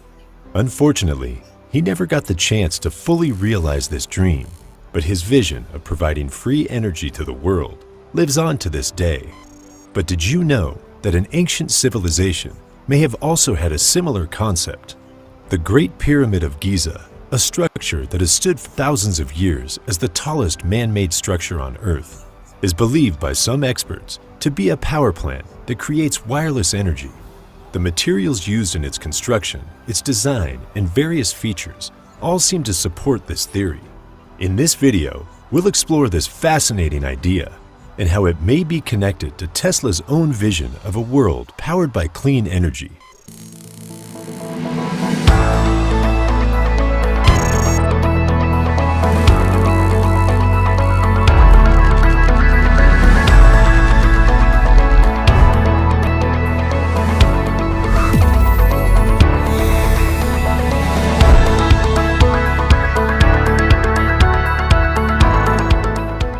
Unfortunately, he never got the chance to fully realize this dream, but his vision of providing free energy to the world lives on to this day. But did you know that an ancient civilization may have also had a similar concept? The Great Pyramid of Giza, a structure that has stood for thousands of years as the tallest man-made structure on Earth, is believed by some experts to be a power plant that creates wireless energy. The materials used in its construction, its design, and various features all seem to support this theory. In this video, we'll explore this fascinating idea and how it may be connected to Tesla's own vision of a world powered by clean energy.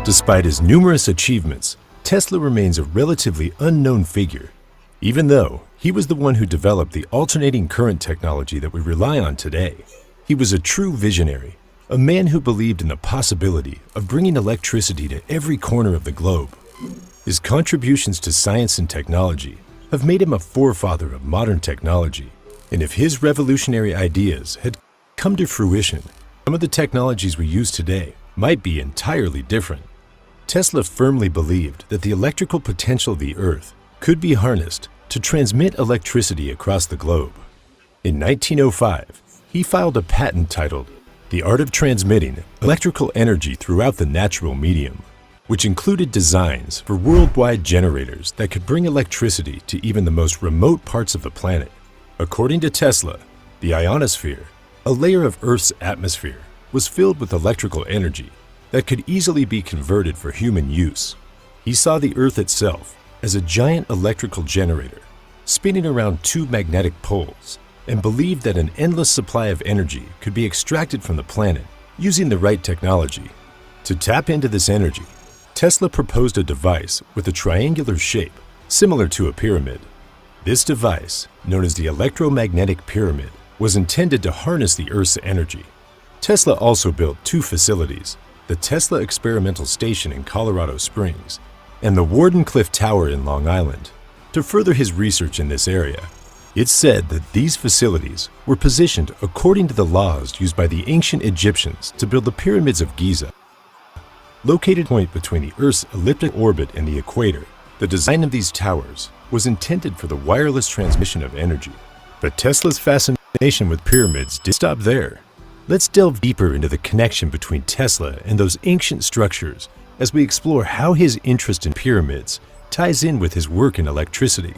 Despite his numerous achievements, Tesla remains a relatively unknown figure, even though he was the one who developed the alternating current technology that we rely on today. He was a true visionary, a man who believed in the possibility of bringing electricity to every corner of the globe. His contributions to science and technology have made him a forefather of modern technology, and if his revolutionary ideas had come to fruition, Some of the technologies we use today might be entirely different. Tesla firmly believed that the electrical potential of the Earth could be harnessed to transmit electricity across the globe. In 1905, he filed a patent titled The Art of Transmitting Electrical Energy Throughout the Natural Medium, which included designs for worldwide generators that could bring electricity to even the most remote parts of the planet. According to Tesla, the ionosphere, a layer of Earth's atmosphere, was filled with electrical energy that could easily be converted for human use. He saw the Earth itself as a giant electrical generator spinning around two magnetic poles and believed that an endless supply of energy could be extracted from the planet using the right technology. To tap into this energy, Tesla proposed a device with a triangular shape similar to a pyramid. This device, known as the electromagnetic pyramid, was intended to harness the Earth's energy. Tesla also built two facilities, the Tesla Experimental Station in Colorado Springs and the Wardenclyffe Tower in Long Island, to further his research in this area. It's said that these facilities were positioned according to the laws used by the ancient Egyptians to build the pyramids of Giza. Located point between the Earth's elliptic orbit and the equator, the design of these towers was intended for the wireless transmission of energy. But Tesla's fascination with pyramids didn't stop there. Let's delve deeper into the connection between Tesla and those ancient structures as we explore how his interest in pyramids ties in with his work in electricity.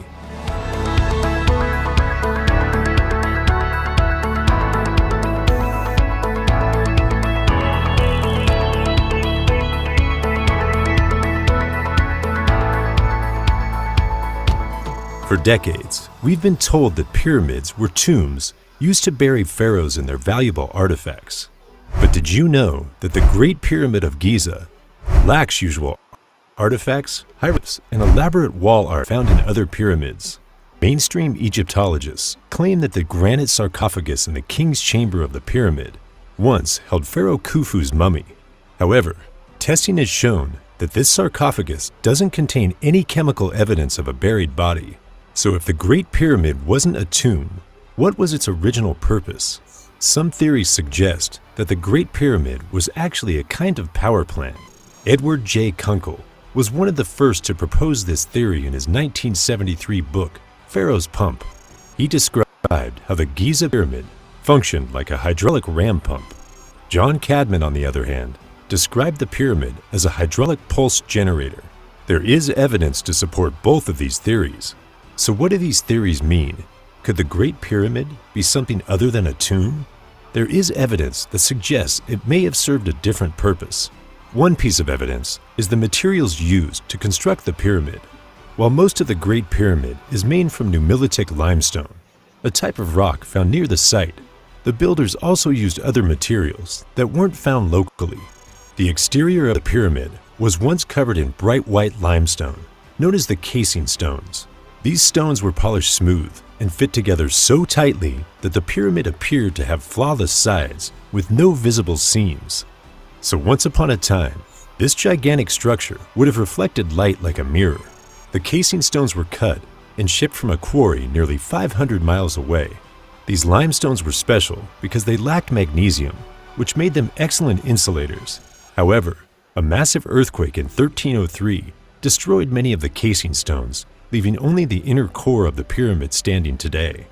For decades, we've been told that pyramids were tombs used to bury pharaohs and their valuable artifacts. But did you know that the Great Pyramid of Giza lacks usual artifacts, hieroglyphs, and elaborate wall art found in other pyramids? Mainstream Egyptologists claim that the granite sarcophagus in the king's chamber of the pyramid once held Pharaoh Khufu's mummy. However, testing has shown that this sarcophagus doesn't contain any chemical evidence of a buried body. So if the Great Pyramid wasn't a tomb, what was its original purpose? Some theories suggest that the Great Pyramid was actually a kind of power plant. Edward J. Kunkel was one of the first to propose this theory in his 1973 book, Pharaoh's Pump. He described how the Giza Pyramid functioned like a hydraulic ram pump. John Cadman, on the other hand, described the pyramid as a hydraulic pulse generator. There is evidence to support both of these theories. So what do these theories mean? Could the Great Pyramid be something other than a tomb? There is evidence that suggests it may have served a different purpose. One piece of evidence is the materials used to construct the pyramid. While most of the Great Pyramid is made from nummulitic limestone, a type of rock found near the site, the builders also used other materials that weren't found locally. The exterior of the pyramid was once covered in bright white limestone, known as the casing stones. These stones were polished smooth and fit together so tightly that the pyramid appeared to have flawless sides with no visible seams. So once upon a time, this gigantic structure would have reflected light like a mirror. The casing stones were cut and shipped from a quarry nearly 500 miles away. These limestones were special because they lacked magnesium, which made them excellent insulators. However, a massive earthquake in 1303 destroyed many of the casing stones, leaving only the inner core of the pyramid standing today.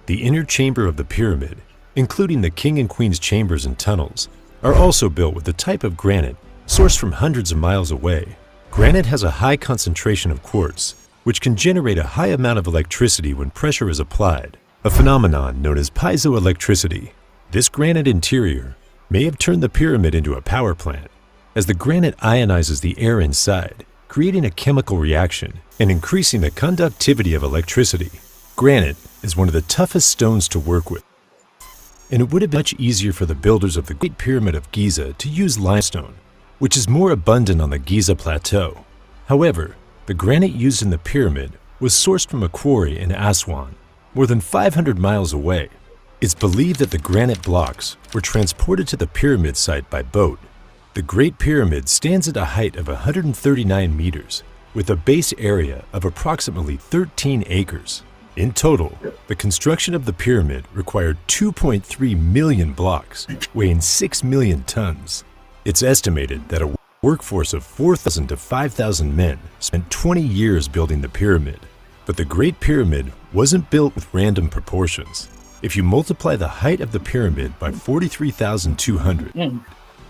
The inner chamber of the pyramid, including the king and queen's chambers and tunnels, are also built with a type of granite sourced from hundreds of miles away. Granite has a high concentration of quartz, which can generate a high amount of electricity when pressure is applied, a phenomenon known as piezoelectricity. This granite interior may have turned the pyramid into a power plant, as the granite ionizes the air inside, creating a chemical reaction and increasing the conductivity of electricity. Granite is one of the toughest stones to work with, and it would have been much easier for the builders of the Great Pyramid of Giza to use limestone, which is more abundant on the Giza Plateau. However, the granite used in the pyramid was sourced from a quarry in Aswan, more than 500 miles away. It's believed that the granite blocks were transported to the pyramid site by boat. The Great Pyramid stands at a height of 139 meters, with a base area of approximately 13 acres. In total, the construction of the pyramid required 2.3 million blocks, weighing 6 million tons. It's estimated that a workforce of 4,000 to 5,000 men spent 20 years building the pyramid. But the Great Pyramid wasn't built with random proportions. If you multiply the height of the pyramid by 43,200,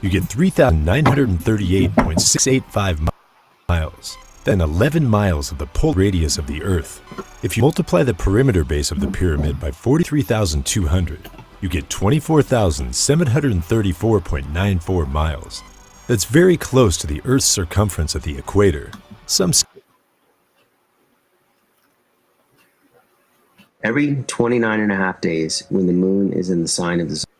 you get 3,938.685 miles. Then 11 miles of the polar radius of the Earth. If you multiply the perimeter base of the pyramid by 43,200, you get 24,734.94 miles. That's very close to the Earth's circumference at the equator. Every 29 and a half days, when the moon is in the sign of the zodiac,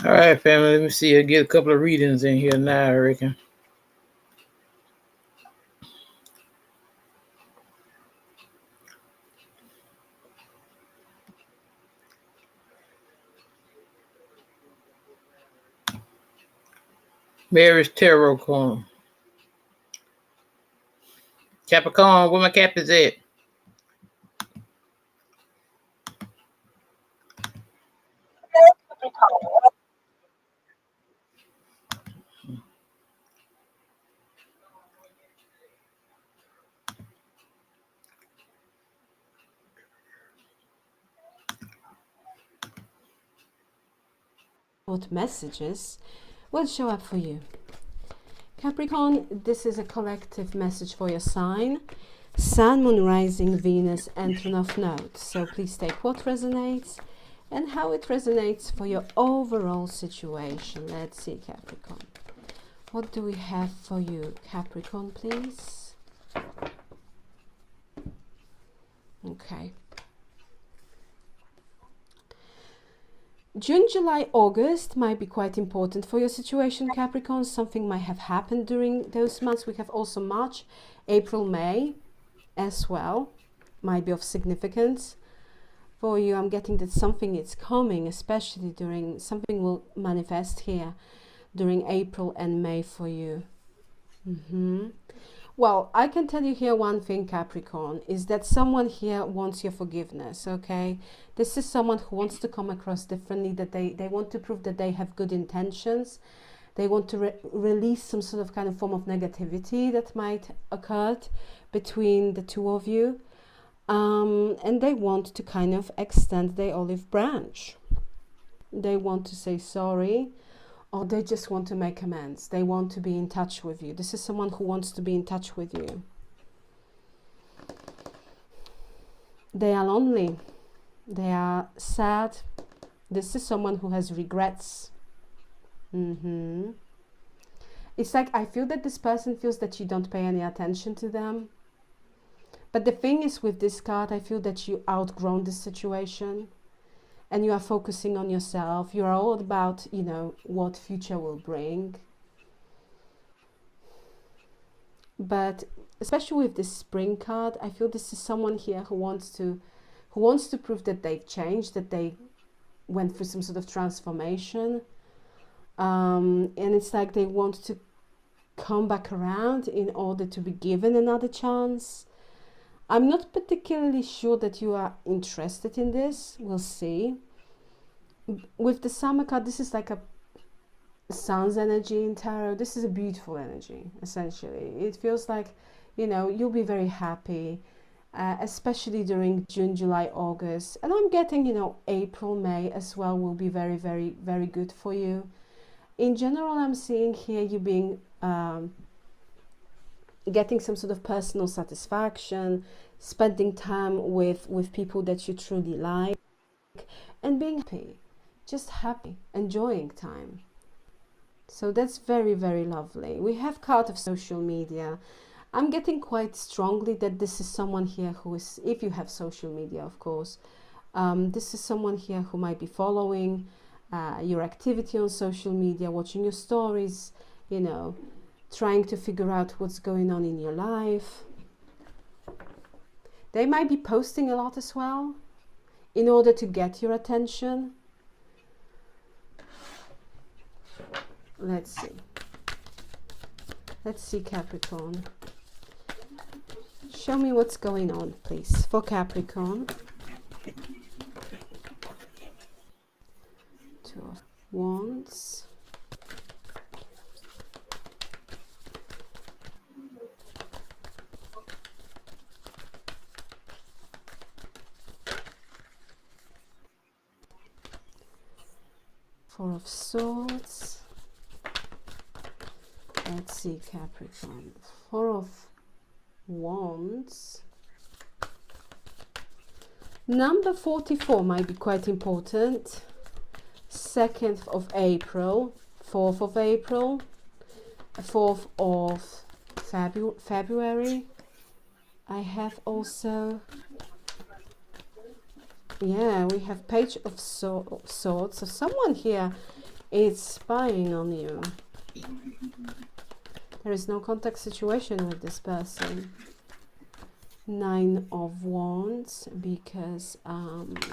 All right, family. Let me see. I'll get a couple of readings in here now, I reckon. Mary's Tarot Corner. Capricorn, where my cap is at? What messages will show up for you? Capricorn, this is a collective message for your sign. Sun, Moon, Rising, Venus, and Ten of Notes. So please take what resonates and how it resonates for your overall situation. Let's see, Capricorn. What do we have for you, Capricorn, please? Okay. June, July, August might be quite important for your situation, Capricorn. Something might have happened during those months. We have also March, April, May as well. Might be of significance for you. I'm getting that something is coming, especially during, something will manifest here during April and May for you. Well, I can tell you here one thing, Capricorn, is that someone here wants your forgiveness, okay? This is someone who wants to come across differently, that they want to prove that they have good intentions. They want to release some sort of kind of form of negativity that might occur between the two of you. And they want to kind of extend their olive branch. They want to say sorry, or they just want to make amends. They want to be in touch with you. This is someone who wants to be in touch with you. They are lonely. They are sad. This is someone who has regrets. It's like, I feel that this person feels that you don't pay any attention to them. But the thing is, with this card, I feel that you outgrown this situation. And you are focusing on yourself. You are all about, you know, what future will bring. But especially with this spring card, I feel this is someone here who wants to prove that they've changed, that they went through some sort of transformation. And it's like they want to come back around in order to be given another chance. I'm not particularly sure that you are interested in this. We'll see. With the summer card, this is like a sun's energy in tarot. This is a beautiful energy, essentially. It feels like, you know, you'll be very happy, especially during June, July, August. And I'm getting, you know, April, May as well will be very, very, very good for you. In general, I'm seeing here you being getting some sort of personal satisfaction, spending time with people that you truly like, and being happy, just happy, enjoying time. So that's very, very lovely. We have card of social media. I'm getting quite strongly that this is someone here who is, if you have social media, of course, this is someone here who might be following your activity on social media, watching your stories, you know, trying to figure out what's going on in your life. They might be posting a lot as well. in order to get your attention. Let's see, Capricorn. Show me what's going on, please, for Capricorn. Two of Wands. Four of Swords. Let's see, Capricorn. Four of Wands. Number 44 might be quite important. 2nd of April, 4th of April, 4th of February. I have also, yeah, we have Page of Swords. So someone here is spying on you. There is no contact situation with this person. 9 of Wands, because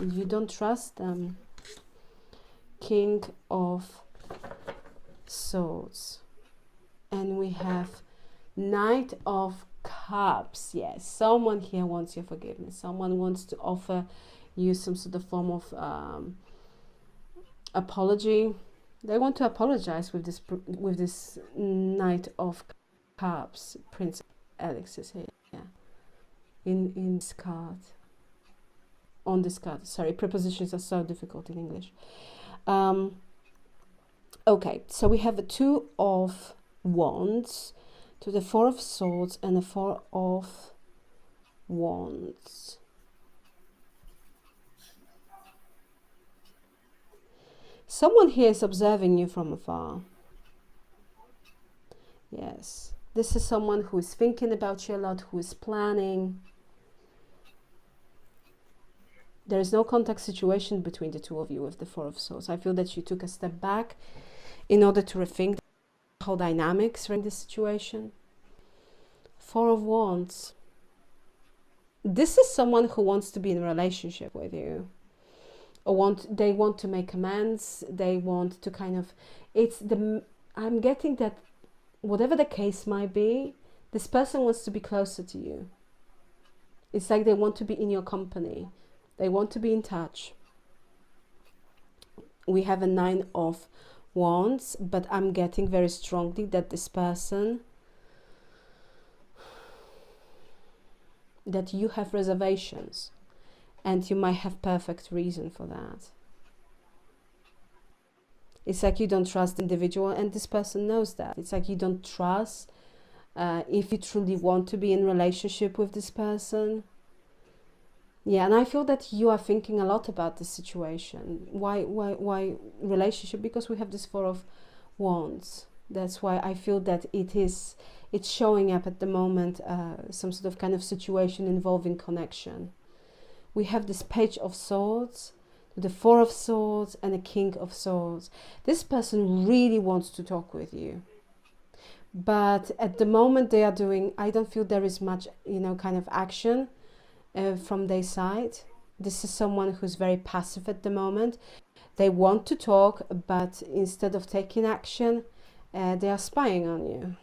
you don't trust them. King of Swords. And we have Knight of Cups. Yes, someone here wants your forgiveness. Someone wants to offer you some sort of form of apology. They want to apologize with this Knight of Cups. Prince Alex is here. Yeah. In this card. On this card. Sorry, prepositions are so difficult in English. Okay, so we have the 2 of Wands to the 4 of Swords and the 4 of Wands. Someone here is observing you from afar. Yes, this is someone who is thinking about you a lot, who is planning. There is no contact situation between the 2 of you with the 4 of Swords. I feel that you took a step back in order to rethink the whole dynamics in this situation. 4 of Wands. This is someone who wants to be in a relationship with you. Or they want to make amends. They want to kind of, I'm getting that whatever the case might be, this person wants to be closer to you. It's like they want to be in your company. They want to be in touch. We have a 9 of Wands, but I'm getting very strongly that this person, that you have reservations. And you might have perfect reason for that. It's like you don't trust the individual, and this person knows that. It's like you don't trust if you truly want to be in relationship with this person. Yeah, and I feel that you are thinking a lot about this situation. Why relationship? Because we have this 4 of Wands. That's why I feel that it's showing up at the moment, some sort of kind of situation involving connection. We have this Page of Swords, the 4 of Swords, and a King of Swords. This person really wants to talk with you. But at the moment they are doing, I don't feel there is much, kind of action from their side. This is someone who's very passive at the moment. They want to talk, but instead of taking action, they are spying on you.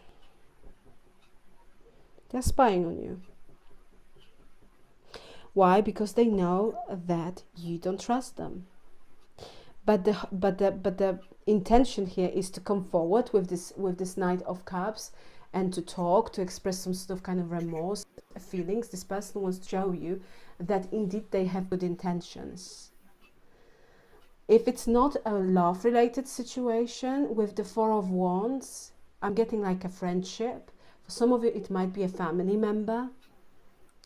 They're spying on you. Why? Because they know that you don't trust them. But the intention here is to come forward with this Knight of Cups and to talk, to express some sort of kind of remorse, feelings. This person wants to show you that indeed they have good intentions. If it's not a love-related situation with the 4 of Wands, I'm getting like a friendship. For some of you, it might be a family member,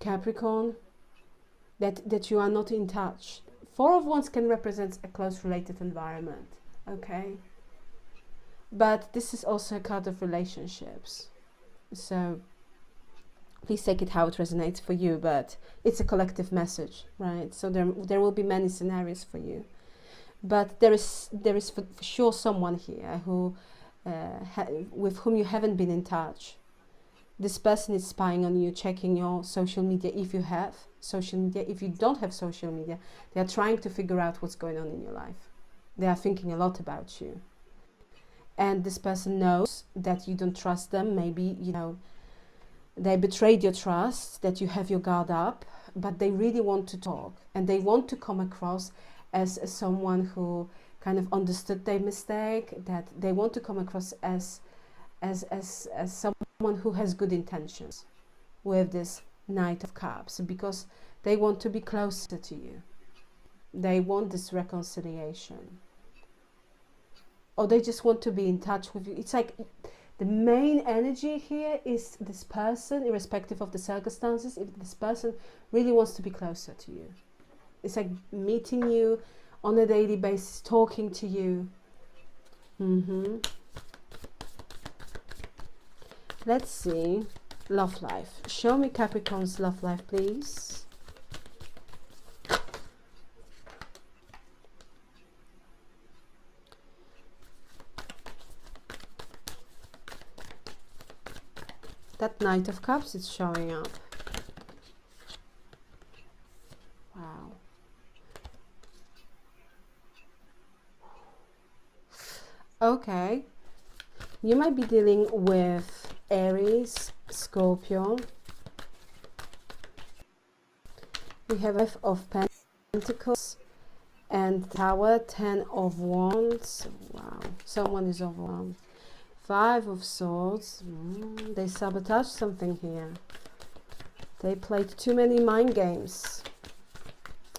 Capricorn, that you are not in touch. 4 of Wands can represent a close related environment, okay? But this is also a card of relationships. So please take it how it resonates for you, but it's a collective message, right? So there will be many scenarios for you. But there is for sure someone here who with whom you haven't been in touch. this person is spying on you, checking your social media if you have social media. If you don't have social media, they are trying to figure out what's going on in your life. They are thinking a lot about you. And this person knows that you don't trust them. Maybe, you know, they betrayed your trust, that you have your guard up, but they really want to talk, and they want to come across as someone who kind of understood their mistake, that they want to come across as someone who has good intentions with this Knight of Cups, because they want to be closer to you. They want this reconciliation, or they just want to be in touch with you. It's like the main energy here is this person, irrespective of the circumstances. If this person really wants to be closer to you, it's like meeting you on a daily basis, talking to you. Let's see. Love life. Show me Capricorn's love life, please. That Knight of Cups is showing up. Wow. Okay. You might be dealing with Aries, Scorpio. We have Five of Pentacles and Tower, 10 of Wands. Wow. Someone is overwhelmed. Five of Swords. They sabotaged something here. They played too many mind games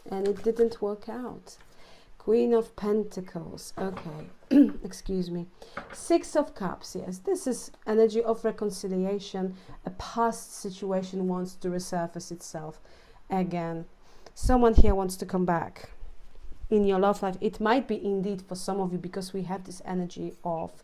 and it didn't work out. Queen of Pentacles. Okay. Excuse me. Six of Cups. Yes, this is energy of reconciliation. A past situation wants to resurface itself again. Someone here wants to come back in your love life. It might be indeed for some of you, because we have this energy of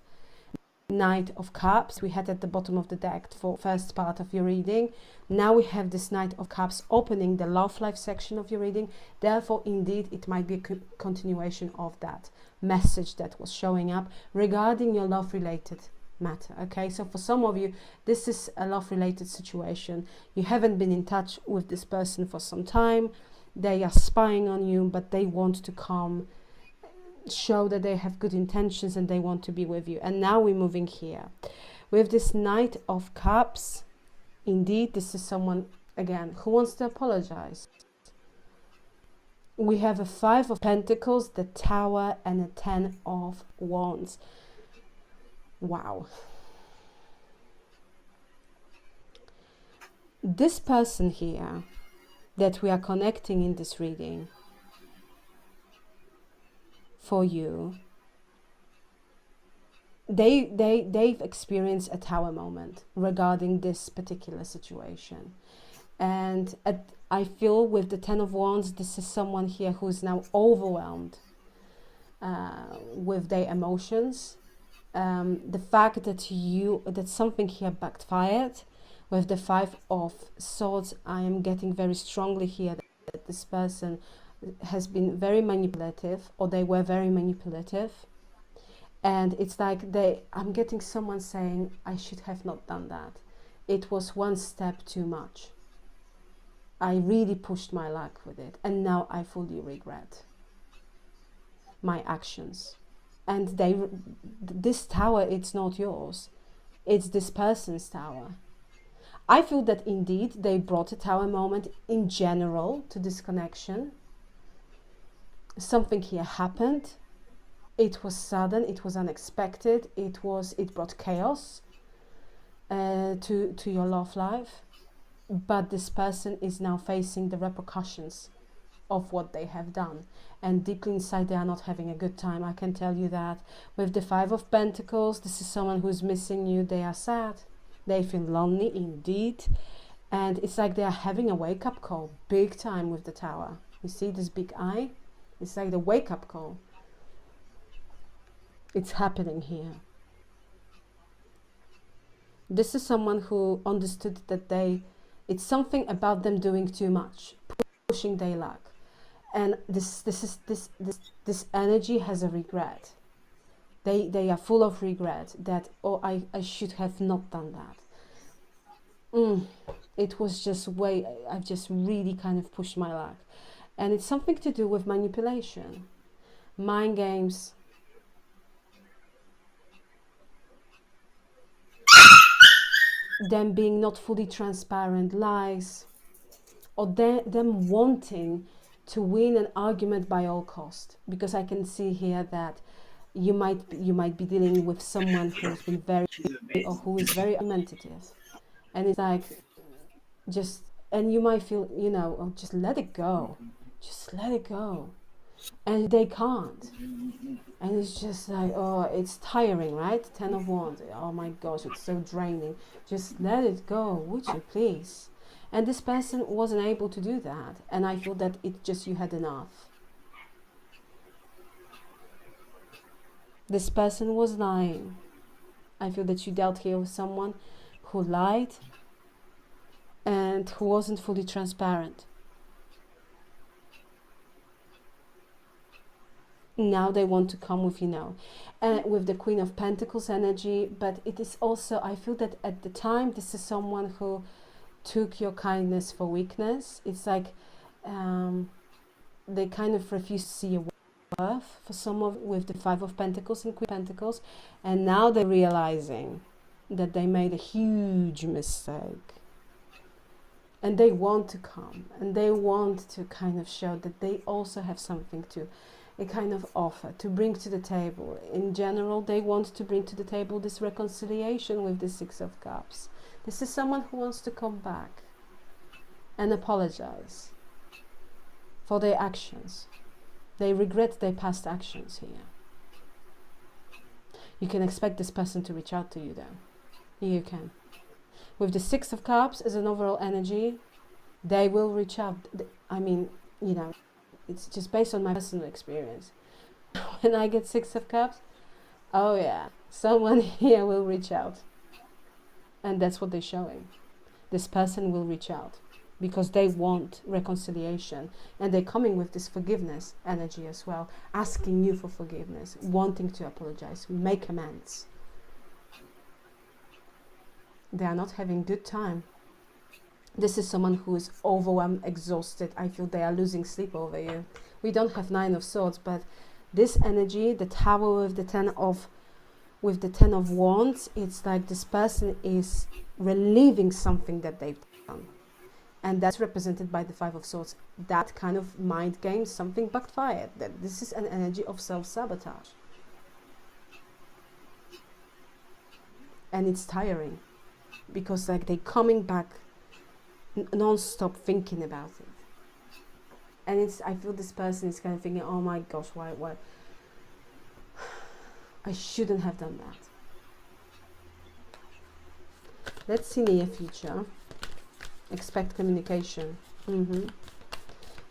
Knight of Cups we had at the bottom of the deck for first part of your reading. Now we have this Knight of Cups opening the love life section of your reading. Therefore, indeed, it might be a continuation of that message that was showing up regarding your love related matter. Okay, so for some of you, this is a love related situation. You haven't been in touch with this person for some time. They are spying on you, but they want to come, show that they have good intentions and they want to be with you. And now we're moving here with this Knight of Cups. Indeed, this is someone again who wants to apologize. We have a Five of Pentacles, the Tower, and a 10 of Wands. Wow. This person here that we are connecting in this reading for you, they've experienced a Tower moment regarding this particular situation. And I feel with the 10 of Wands, this is someone here who is now overwhelmed with their emotions. The fact that something here backfired. With the Five of Swords, I am getting very strongly here that this person has been very manipulative, or they were very manipulative. And it's like I'm getting someone saying, I should have not done that. It was one step too much. I really pushed my luck with it, and now I fully regret my actions. And this tower, it's not yours. It's this person's tower. I feel that indeed they brought a Tower moment in general to this connection. Something here happened. It was sudden, it was unexpected, it brought chaos to your love life. But this person is now facing the repercussions of what they have done. And deeply inside, they are not having a good time, I can tell you that. With the Five of Pentacles, this is someone who's missing you. They are sad. They feel lonely indeed. And it's like they are having a wake-up call, big time with the Tower. You see this big eye? It's like the wake-up call. It's happening here. This is someone who understood that it's something about them doing too much, pushing their luck. And this energy has a regret. They are full of regret that, oh, I should have not done that. it was just way, I've just really kind of pushed my luck. And it's something to do with manipulation, mind games, them being not fully transparent, lies, or them wanting to win an argument by all cost. Because I can see here that you might be dealing with someone who's been very, or who is very argumentative, and it's like, just, and you might feel, oh, just let it go, and they can't, and it's just like, oh, it's tiring, right? 10 of Wands, oh my gosh, it's so draining. Just let it go, would you please? And this person wasn't able to do that, and I feel that it just, you had enough. This person was lying. I feel that you dealt here with someone who lied and who wasn't fully transparent. Now they want to come with, with the Queen of Pentacles energy, but it is also, I feel that at the time, this is someone who took your kindness for weakness. It's like they kind of refuse to see your worth, for some of, with the Five of Pentacles and Queen of Pentacles, and now they're realizing that they made a huge mistake. And they want to come, and they want to kind of show that they also have something to a kind of offer to bring to the table. In general, they want to bring to the table this reconciliation with the Six of Cups. This is someone who wants to come back and apologize for their actions. They regret their past actions here. You can expect this person to reach out to you though. You can. With the Six of Cups as an overall energy, they will reach out. I mean, it's just based on my personal experience. When I get Six of Cups, oh yeah, someone here will reach out. And that's what they're showing. This person will reach out because they want reconciliation, and they're coming with this forgiveness energy as well, asking you for forgiveness, wanting to apologize, make amends. They are not having good time. This is someone who is overwhelmed, exhausted. I feel they are losing sleep over you. We don't have Nine of Swords, but this energy, the Tower with the Ten of Wands, it's like this person is relieving something that they've done. And that's represented by the Five of Swords. That kind of mind game, something backfired. That this is an energy of self-sabotage. And it's tiring, because like they're coming back non-stop thinking about it. And it's, I feel this person is kind of thinking, oh my gosh, why I shouldn't have done that. Let's see near future. Expect communication.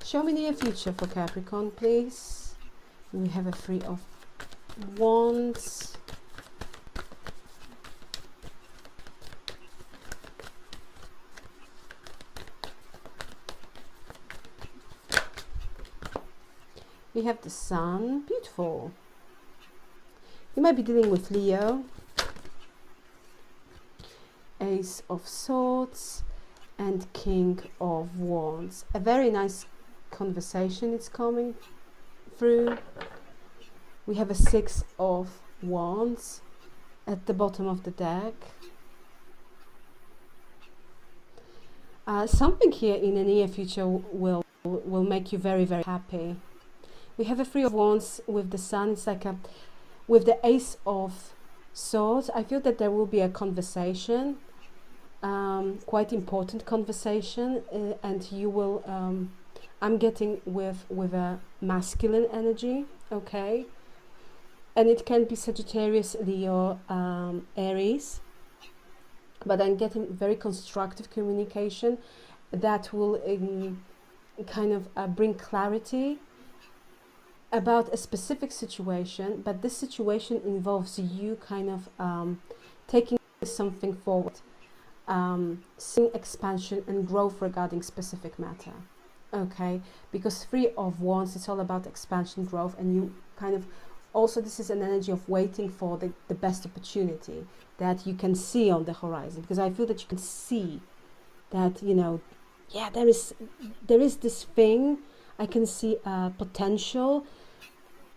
Show me near future for Capricorn, please. We have a Three of Wands. We have the Sun. Beautiful. You might be dealing with Leo. Ace of Swords and King of Wands. A very nice conversation is coming through. We have a Six of Wands at the bottom of the deck. Something here in the near future will make you very, very happy. We have a Three of Wands with the Sun. It's like with the Ace of Swords. I feel that there will be a conversation, quite important conversation, and you will. I'm getting with a masculine energy, okay, and it can be Sagittarius, Leo, Aries, but I'm getting very constructive communication that will kind of bring clarity about a specific situation, but this situation involves you kind of taking something forward, seeing expansion and growth regarding specific matter, okay? Because Three of Wands, it's all about expansion, growth, and you kind of Also, this is an energy of waiting for the best opportunity that you can see on the horizon, because I feel that you can see that, you know, yeah, there is this thing, I can see potential,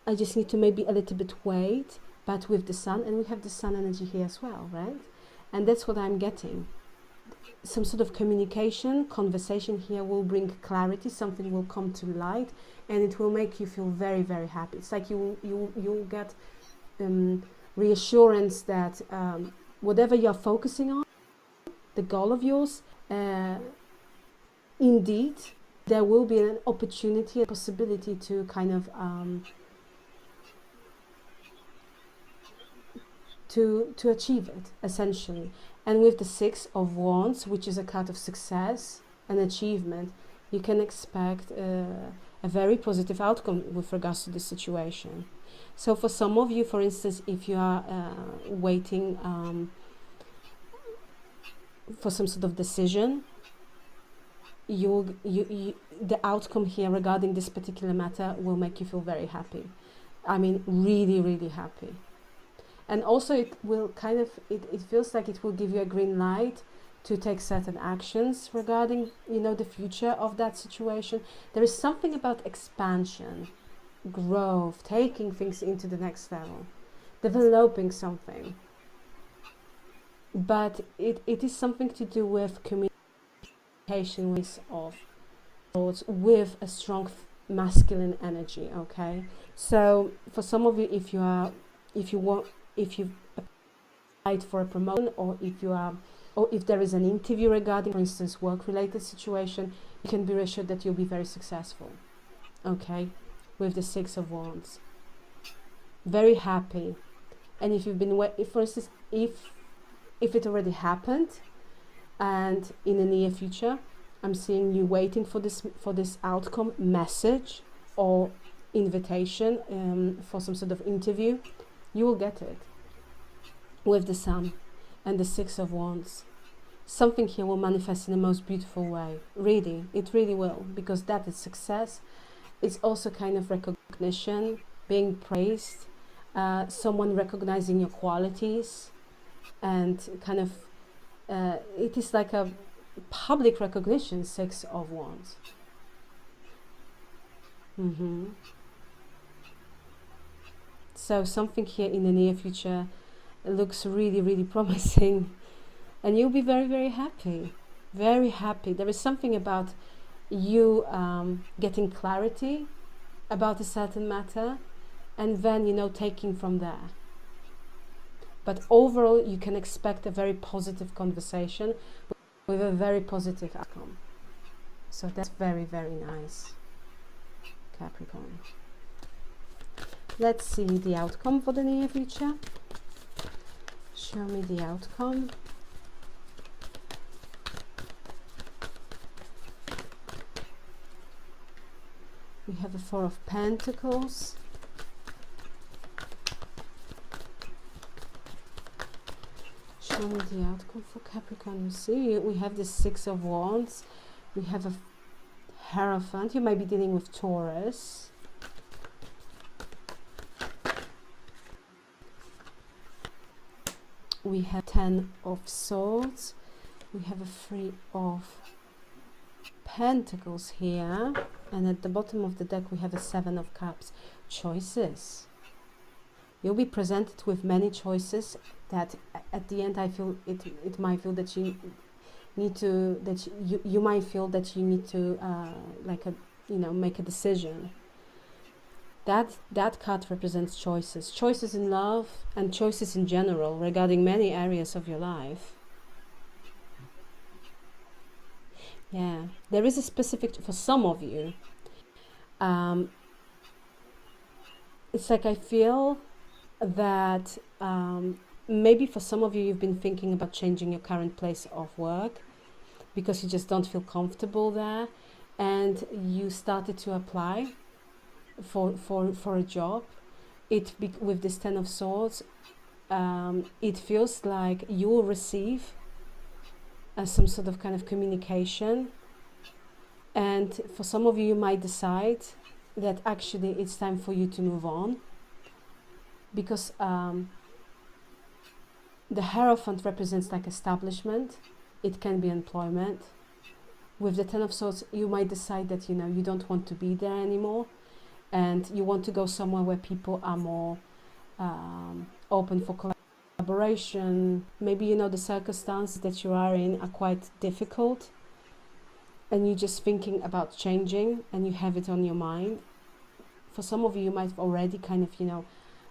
I just need to maybe a little bit wait. But with the sun, and we have the sun energy here as well, right? And that's what I'm getting. Some sort of communication, conversation here will bring clarity, something will come to light, and it will make you feel very, very happy. It's like you'll get reassurance that whatever you're focusing on, the goal of yours, indeed, there will be an opportunity, a possibility to kind of to achieve it, essentially. And with the Six of Wands, which is a card of success and achievement, you can expect a very positive outcome with regards to this situation. So for some of you, for instance, if you are waiting for some sort of decision, the outcome here regarding this particular matter will make you feel very happy. I mean, really, really happy. And also it will kind of, it feels like it will give you a green light to take certain actions regarding, you know, the future of that situation. There is something about expansion, growth, taking things into the next level, developing something. But it is something to do with communication of thoughts with a strong masculine energy, okay? So for some of you, if you've applied for a promotion, or if there is an interview regarding, for instance, work-related situation, you can be reassured that you'll be very successful, okay, with the Six of Wands. Very happy. And if you've been, for instance, if it already happened, and in the near future, I'm seeing you waiting for this outcome, message or invitation for some sort of interview, you will get it with the Sun and the Six of Wands. Something here will manifest in the most beautiful way. Really, it really will, because that is success. It's also kind of recognition, being praised, someone recognizing your qualities, and kind of it is like a public recognition. Six of Wands. So something here in the near future looks really, really promising, and you'll be very, very happy. Very happy. There is something about you getting clarity about a certain matter, and then, you know, taking from there. But overall, you can expect a very positive conversation with a very positive outcome. So that's very, very nice, Capricorn. Let's see the outcome for the near future. Show me the outcome. We have a Four of Pentacles. Show me the outcome for Capricorn. You see, we have the Six of Wands. We have a Hierophant. You might be dealing with Taurus. We have Ten of Swords. We have a Three of Pentacles here. And at the bottom of the deck, we have a Seven of Cups. Choices. You'll be presented with many choices that at the end, I feel it might feel that you need to, that you might feel that you need to make a decision. That card represents choices in love and choices in general regarding many areas of your life. Yeah, there is a specific, for some of you, it's like I feel that maybe for some of you, you've been thinking about changing your current place of work because you just don't feel comfortable there, and you started to apply for a job. With this Ten of Swords, it feels like you will receive some sort of kind of communication, and for some of you, you might decide that actually it's time for you to move on, because the Hierophant represents like establishment. It can be employment. With the Ten of Swords, you might decide that, you know, you don't want to be there anymore, and you want to go somewhere where people are more open for collaboration. Maybe, you know, the circumstances that you are in are quite difficult, and you're just thinking about changing, and you have it on your mind. For some of you, you might have already kind of, you know,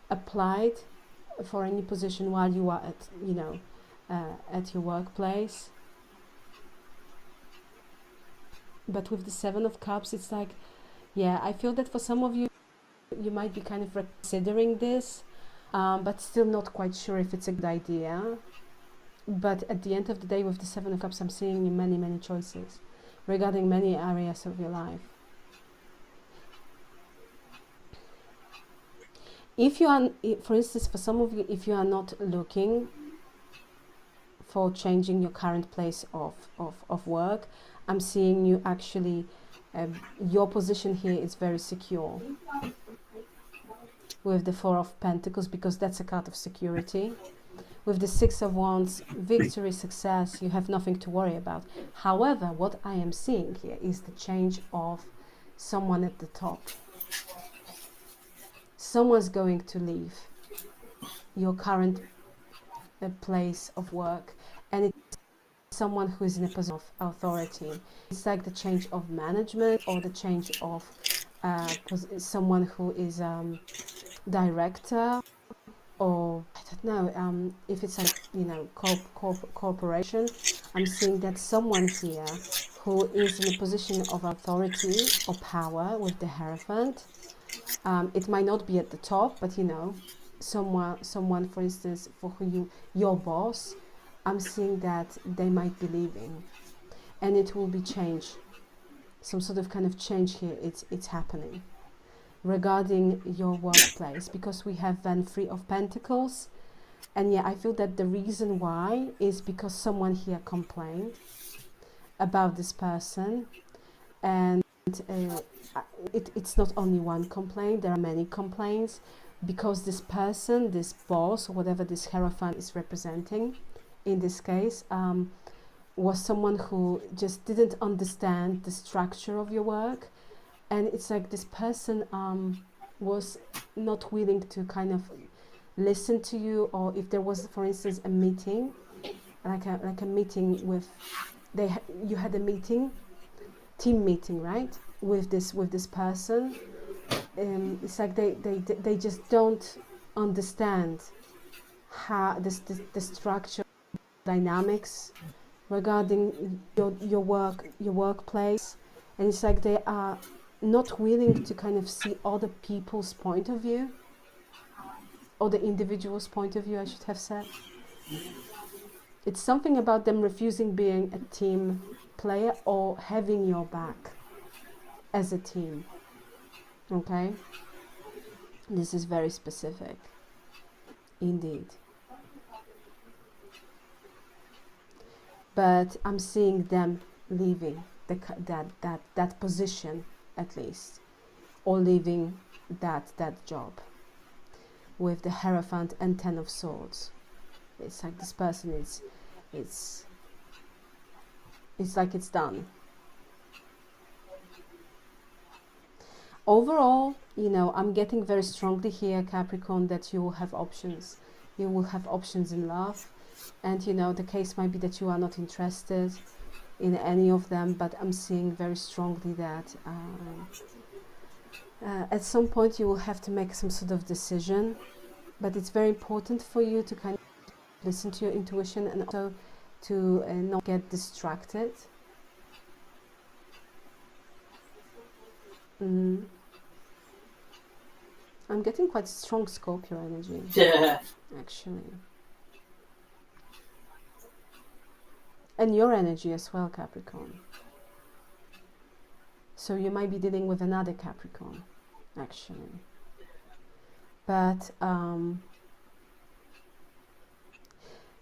applied for any position while you are at, you know, at your workplace. But with the Seven of Cups, it's like, yeah, I feel that for some of you, you might be kind of considering this, but still not quite sure if it's a good idea. But at the end of the day, with the Seven of Cups, I'm seeing many, many choices regarding many areas of your life. If you are, for instance, for some of you, if you are not looking for changing your current place of work, I'm seeing you actually, your position here is very secure with the Four of Pentacles, because that's a card of security. With the Six of Wands, victory, success, you have nothing to worry about. However, what I am seeing here is the change of someone at the top. Someone's going to leave your current place of work, and it's someone who is in a position of authority. It's like the change of management, or the change of someone who is director, or I don't know, if it's like, you know, corporation. I'm seeing that someone here who is in a position of authority or power with the Hierophant. It might not be at the top, but, you know, someone, for instance, for who your boss, I'm seeing that they might be leaving, and it will be change, some sort of kind of change here. It's happening regarding your workplace, because we have then Three of Pentacles, and yeah, I feel that the reason why is because someone here complained about this person, and it's not only one complaint, there are many complaints, because this person, this boss, or whatever this Hierophant is representing in this case, was someone who just didn't understand the structure of your work. And it's like this person was not willing to kind of listen to you, or if there was, for instance, a meeting, like a meeting with, you had a meeting, team meeting, right, with this person. It's like they just don't understand how the structure, dynamics regarding your workplace, and it's like they are not willing to kind of see other people's point of view, or the individual's point of view, I should have said. It's something about them refusing being a team player or having your back as a team. Okay? This is very specific. Indeed. But I'm seeing them leaving that position, at least, or leaving that job with the Hierophant and Ten of Swords. It's like this person it's like it's done. Overall, you know, I'm getting very strongly here, Capricorn, that you will have options. You will have options in love, and, you know, the case might be that you are not interested in any of them, but I'm seeing very strongly that at some point you will have to make some sort of decision, but it's very important for you to kind of listen to your intuition, and also to not get distracted. I'm getting quite strong Scorpio energy, actually. And your energy as well, Capricorn. So you might be dealing with another Capricorn, actually. But,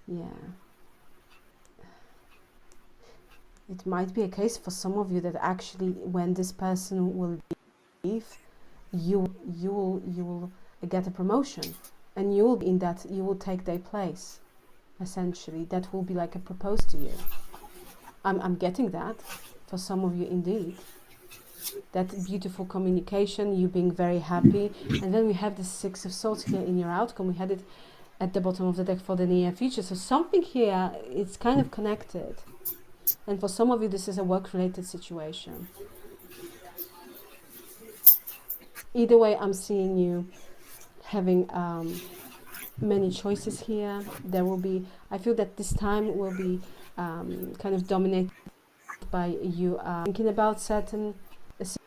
yeah. It might be a case for some of you that actually, when this person will leave, you will get a promotion and you will be in that, you will take their place, essentially. That will be like a propose to you. I'm getting that for some of you indeed. That beautiful communication, you being very happy. And then we have the Six of Swords here in your outcome. We had it at the bottom of the deck for the near future. So something here, it's kind of connected. And for some of you, this is a work-related situation. Either way, I'm seeing you having many choices here. There will be, I feel that this time will be kind of dominated by you thinking about certain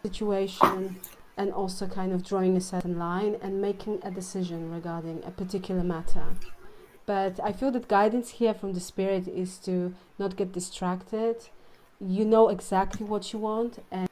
situation, and also kind of drawing a certain line and making a decision regarding a particular matter. But I feel that guidance here from the spirit is to not get distracted. You know exactly what you want, and